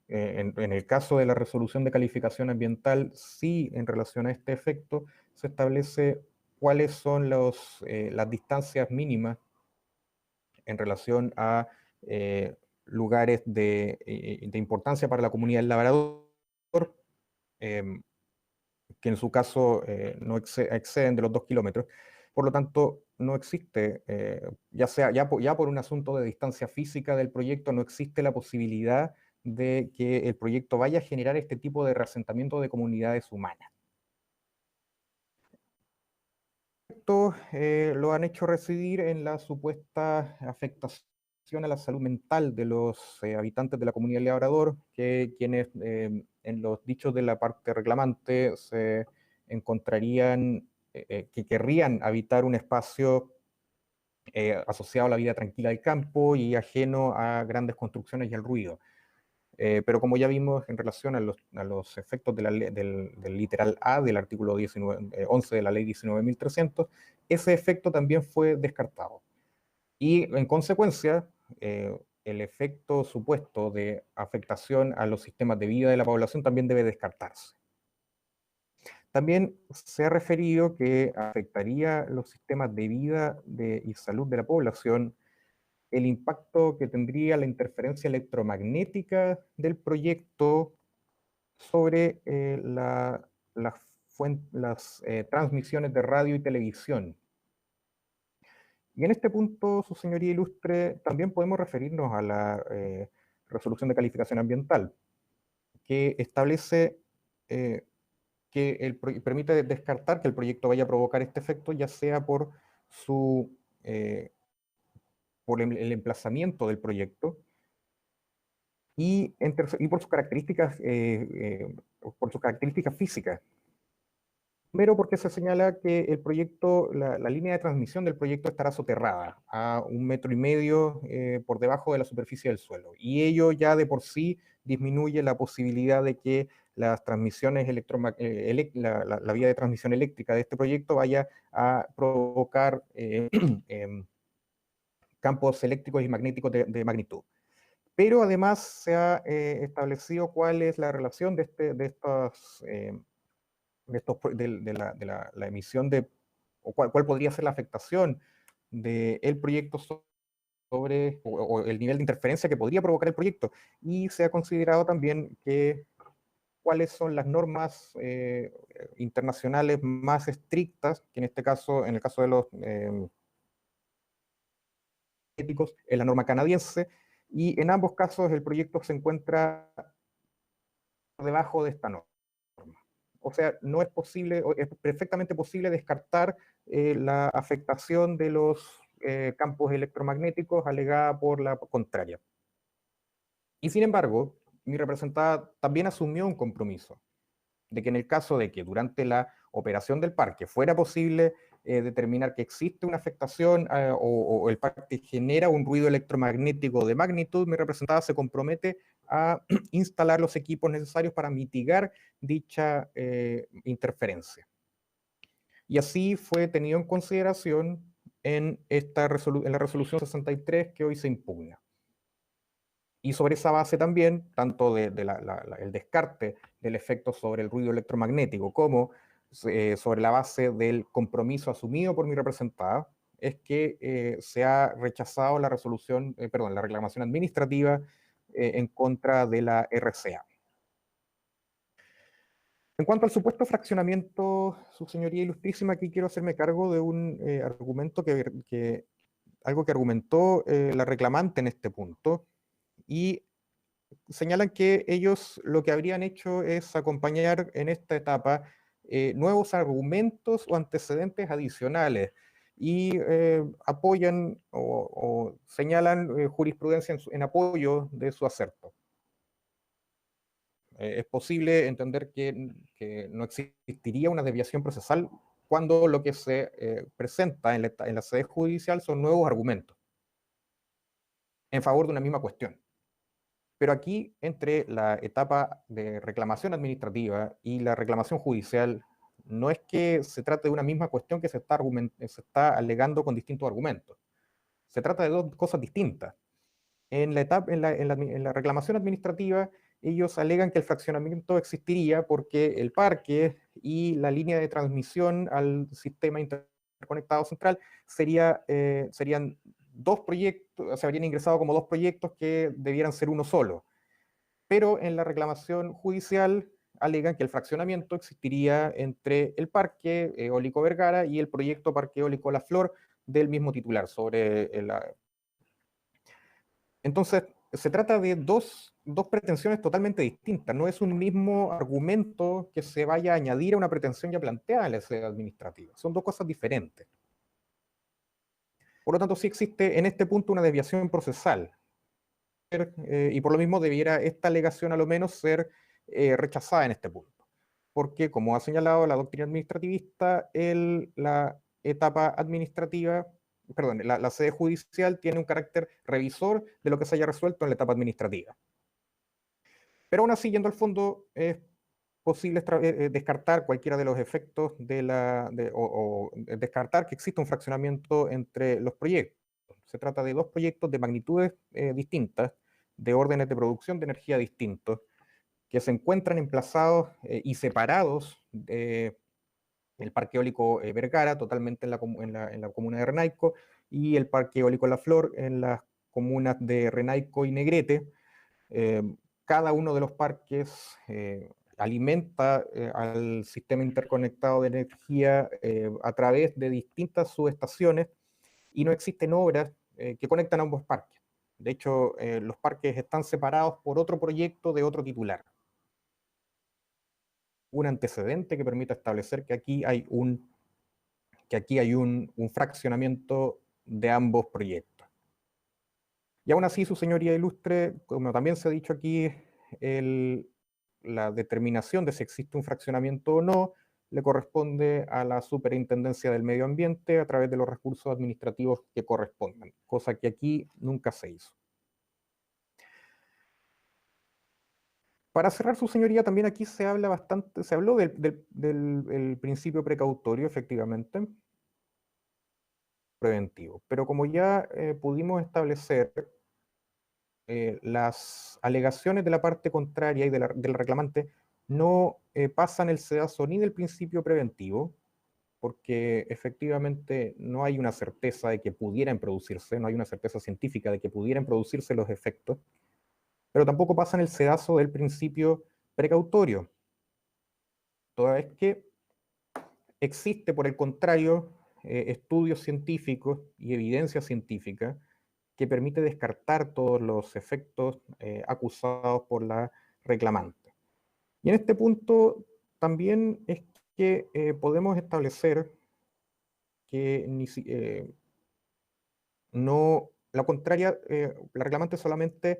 En el caso de la resolución de calificación ambiental, sí, en relación a este efecto, se establece cuáles son las distancias mínimas en relación a lugares de importancia para la comunidad del Labrador, que en su caso no exceden de los 2 kilómetros. Por lo tanto, no existe, ya por un asunto de distancia física del proyecto, no existe la posibilidad de que el proyecto vaya a generar este tipo de reasentamiento de comunidades humanas. Esto lo han hecho residir en la supuesta afectación a la salud mental de los habitantes de la comunidad del Labrador, quienes en los dichos de la parte reclamante se encontrarían, que querrían habitar un espacio asociado a la vida tranquila del campo y ajeno a grandes construcciones y al ruido. Pero como ya vimos en relación a los efectos del literal A del artículo 11 de la ley 19.300, ese efecto también fue descartado. Y en consecuencia, el efecto supuesto de afectación a los sistemas de vida de la población también debe descartarse. También se ha referido que afectaría los sistemas de vida y salud de la población el impacto que tendría la interferencia electromagnética del proyecto sobre las transmisiones de radio y televisión. Y en este punto, su señoría ilustre, también podemos referirnos a la resolución de calificación ambiental, que establece que permite descartar que el proyecto vaya a provocar este efecto, ya sea por el emplazamiento del proyecto y por sus características físicas. Primero porque se señala que el proyecto, la línea de transmisión del proyecto estará soterrada a 1,5 metros por debajo de la superficie del suelo. Y ello ya de por sí disminuye la posibilidad de que las transmisiones la vía de transmisión eléctrica de este proyecto vaya a provocar campos eléctricos y magnéticos de magnitud. Pero además se ha establecido cuál es la relación de la emisión o cuál podría ser la afectación del proyecto o el nivel de interferencia que podría provocar el proyecto. Y se ha considerado también cuáles son las normas internacionales más estrictas, que en el caso de los éticos, es la norma canadiense, y en ambos casos el proyecto se encuentra por debajo de esta norma. O sea, no es posible, es perfectamente posible descartar la afectación de los campos electromagnéticos alegada por la contraria. Y sin embargo, mi representada también asumió un compromiso de que en el caso de que durante la operación del parque fuera posible determinar que existe una afectación o el parque genera un ruido electromagnético de magnitud, mi representada se compromete a instalar los equipos necesarios para mitigar dicha interferencia. Y así fue tenido en consideración en la resolución 63 que hoy se impugna. Y sobre esa base también, tanto el descarte del efecto sobre el ruido electromagnético como sobre la base del compromiso asumido por mi representada, es que se ha rechazado la reclamación administrativa en contra de la RCA. En cuanto al supuesto fraccionamiento, su señoría ilustrísima, aquí quiero hacerme cargo de un argumento algo que argumentó la reclamante en este punto, y señalan que ellos lo que habrían hecho es acompañar en esta etapa nuevos argumentos o antecedentes adicionales y apoyan o señalan jurisprudencia en apoyo de su aserto. Es posible entender que no existiría una desviación procesal cuando lo que se presenta en la sede judicial son nuevos argumentos en favor de una misma cuestión. Pero aquí, entre la etapa de reclamación administrativa y la reclamación judicial, no es que se trate de una misma cuestión que se está alegando con distintos argumentos. Se trata de dos cosas distintas. En la reclamación administrativa, ellos alegan que el fraccionamiento existiría porque el parque y la línea de transmisión al sistema interconectado central serían dos proyectos, se habrían ingresado como dos proyectos que debieran ser uno solo. Pero en la reclamación judicial alegan que el fraccionamiento existiría entre el Parque Eólico Vergara y el proyecto Parque Eólico La Flor del mismo titular. Entonces, se trata de dos pretensiones totalmente distintas. No es un mismo argumento que se vaya a añadir a una pretensión ya planteada en la sede administrativa. Son dos cosas diferentes. Por lo tanto, sí existe en este punto una desviación procesal. Y por lo mismo debiera esta alegación a lo menos ser rechazada en este punto. Porque, como ha señalado la doctrina administrativista, la etapa administrativa, perdón, la sede judicial tiene un carácter revisor de lo que se haya resuelto en la etapa administrativa. Pero aún así, yendo al fondo, es posible descartar cualquiera de los efectos o descartar que exista un fraccionamiento entre los proyectos. Se trata de dos proyectos de magnitudes distintas, de órdenes de producción de energía distintos, que se encuentran emplazados y separados del Parque Eólico Vergara, totalmente en la comuna de Renaico, y el Parque Eólico La Flor en las comunas de Renaico y Negrete. Cada uno de los parques alimenta al sistema interconectado de energía a través de distintas subestaciones y no existen obras que conectan ambos parques. De hecho, los parques están separados por otro proyecto de otro titular. Un antecedente que permita establecer que aquí hay un fraccionamiento de ambos proyectos. Y aún así, su señoría ilustre, como también se ha dicho aquí, la determinación de si existe un fraccionamiento o no le corresponde a la Superintendencia del Medio Ambiente a través de los recursos administrativos que correspondan, cosa que aquí nunca se hizo. Para cerrar, su señoría, también aquí se habló del principio precautorio, efectivamente, preventivo. Pero como ya pudimos establecer, las alegaciones de la parte contraria y del reclamante no pasan el sedazo ni del principio preventivo, porque efectivamente no hay una certeza de que pudieran producirse, no hay una certeza científica de que pudieran producirse los efectos, pero tampoco pasan el sedazo del principio precautorio, toda vez que existe, por el contrario, estudios científicos y evidencia científica que permite descartar todos los efectos acusados por la reclamante. Y en este punto también es que podemos establecer que la reclamante solamente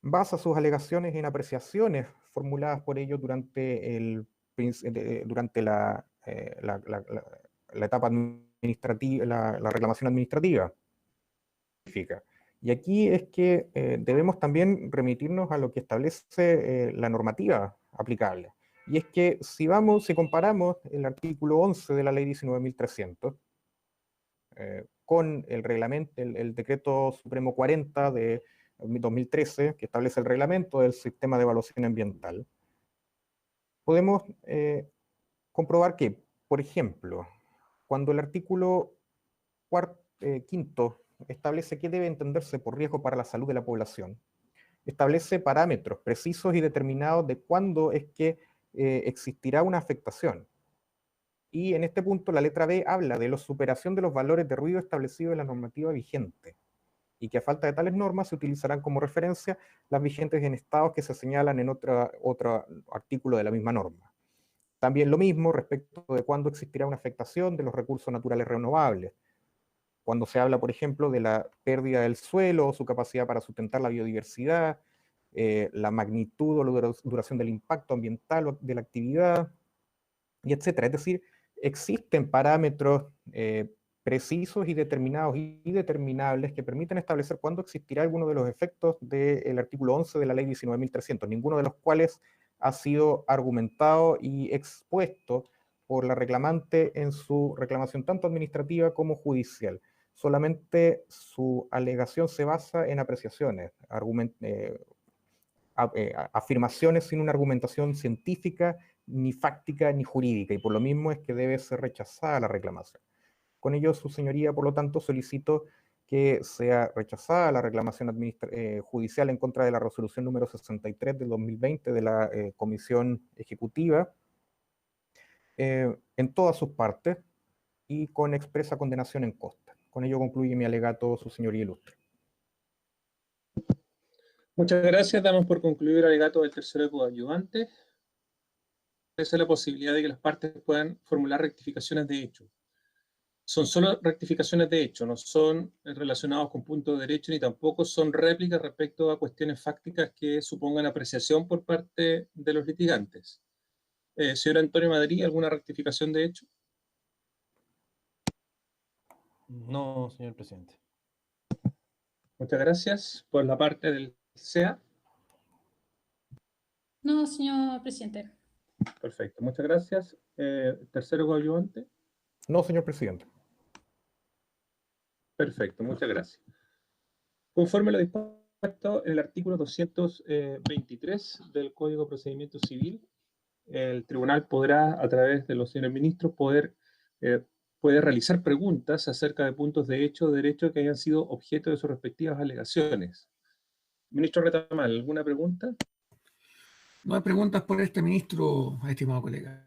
basa sus alegaciones en apreciaciones formuladas por ellos durante la etapa administrativa, la reclamación administrativa. Y aquí es que debemos también remitirnos a lo que establece la normativa aplicable. Y es que si comparamos el artículo 11 de la ley 19.300 con el reglamento, el decreto supremo 40 de 2013, que establece el reglamento del sistema de evaluación ambiental, podemos comprobar que, por ejemplo, cuando el artículo quinto establece qué debe entenderse por riesgo para la salud de la población, establece parámetros precisos y determinados de cuándo es que existirá una afectación. Y en este punto la letra B habla de la superación de los valores de ruido establecidos en la normativa vigente, y que a falta de tales normas se utilizarán como referencia las vigentes en estados que se señalan en otro artículo de la misma norma. También lo mismo respecto de cuándo existirá una afectación de los recursos naturales renovables. Cuando se habla, por ejemplo, de la pérdida del suelo o su capacidad para sustentar la biodiversidad, la magnitud o la duración del impacto ambiental o de la actividad, y etcétera. Es decir, existen parámetros precisos y determinados y determinables que permiten establecer cuándo existirá alguno de los efectos del artículo 11 de la ley 19.300, ninguno de los cuales ha sido argumentado y expuesto por la reclamante en su reclamación tanto administrativa como judicial. Solamente su alegación se basa en apreciaciones, afirmaciones sin una argumentación científica, ni fáctica, ni jurídica, y por lo mismo es que debe ser rechazada la reclamación. Con ello, su señoría, por lo tanto, solicito que sea rechazada la reclamación judicial en contra de la resolución número 63 del 2020 de la Comisión Ejecutiva, en todas sus partes, y con expresa condenación en costa. Con ello concluye mi alegato, su señoría ilustre. Muchas gracias. Damos por concluido el alegato del tercero coadyuvante. Esa es la posibilidad de que las partes puedan formular rectificaciones de hecho. Son solo rectificaciones de hecho, no son relacionados con puntos de derecho ni tampoco son réplicas respecto a cuestiones fácticas que supongan apreciación por parte de los litigantes. Señor Antonio Madrid, ¿alguna rectificación de hecho? No, señor presidente. Muchas gracias. Por la parte del SEA. No, señor presidente. Perfecto, muchas gracias. Tercero coadyuvante. No, señor presidente. Perfecto, muchas gracias. Conforme a lo dispuesto en el artículo 223 del Código de Procedimiento Civil, el tribunal podrá, a través de los señores ministros, puede realizar preguntas acerca de puntos de hecho o derecho que hayan sido objeto de sus respectivas alegaciones. Ministro Retamal, ¿alguna pregunta? No hay preguntas por este ministro, estimado colega.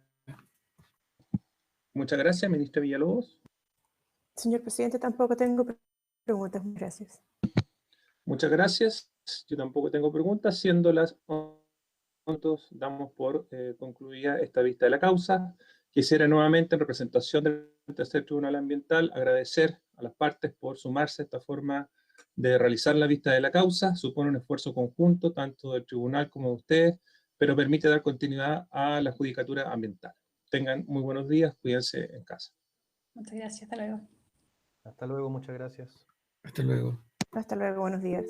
Muchas gracias, ministra Villalobos. Señor presidente, tampoco tengo preguntas. Muchas gracias. Muchas gracias. Yo tampoco tengo preguntas. Siendo las 11, damos por concluida esta vista de la causa. Quisiera nuevamente, en representación del Tercer Tribunal Ambiental, agradecer a las partes por sumarse a esta forma de realizar la vista de la causa. Supone un esfuerzo conjunto, tanto del tribunal como de ustedes, pero permite dar continuidad a la judicatura ambiental. Tengan muy buenos días, cuídense en casa. Muchas gracias, hasta luego. Hasta luego, muchas gracias. Hasta luego. Hasta luego, buenos días.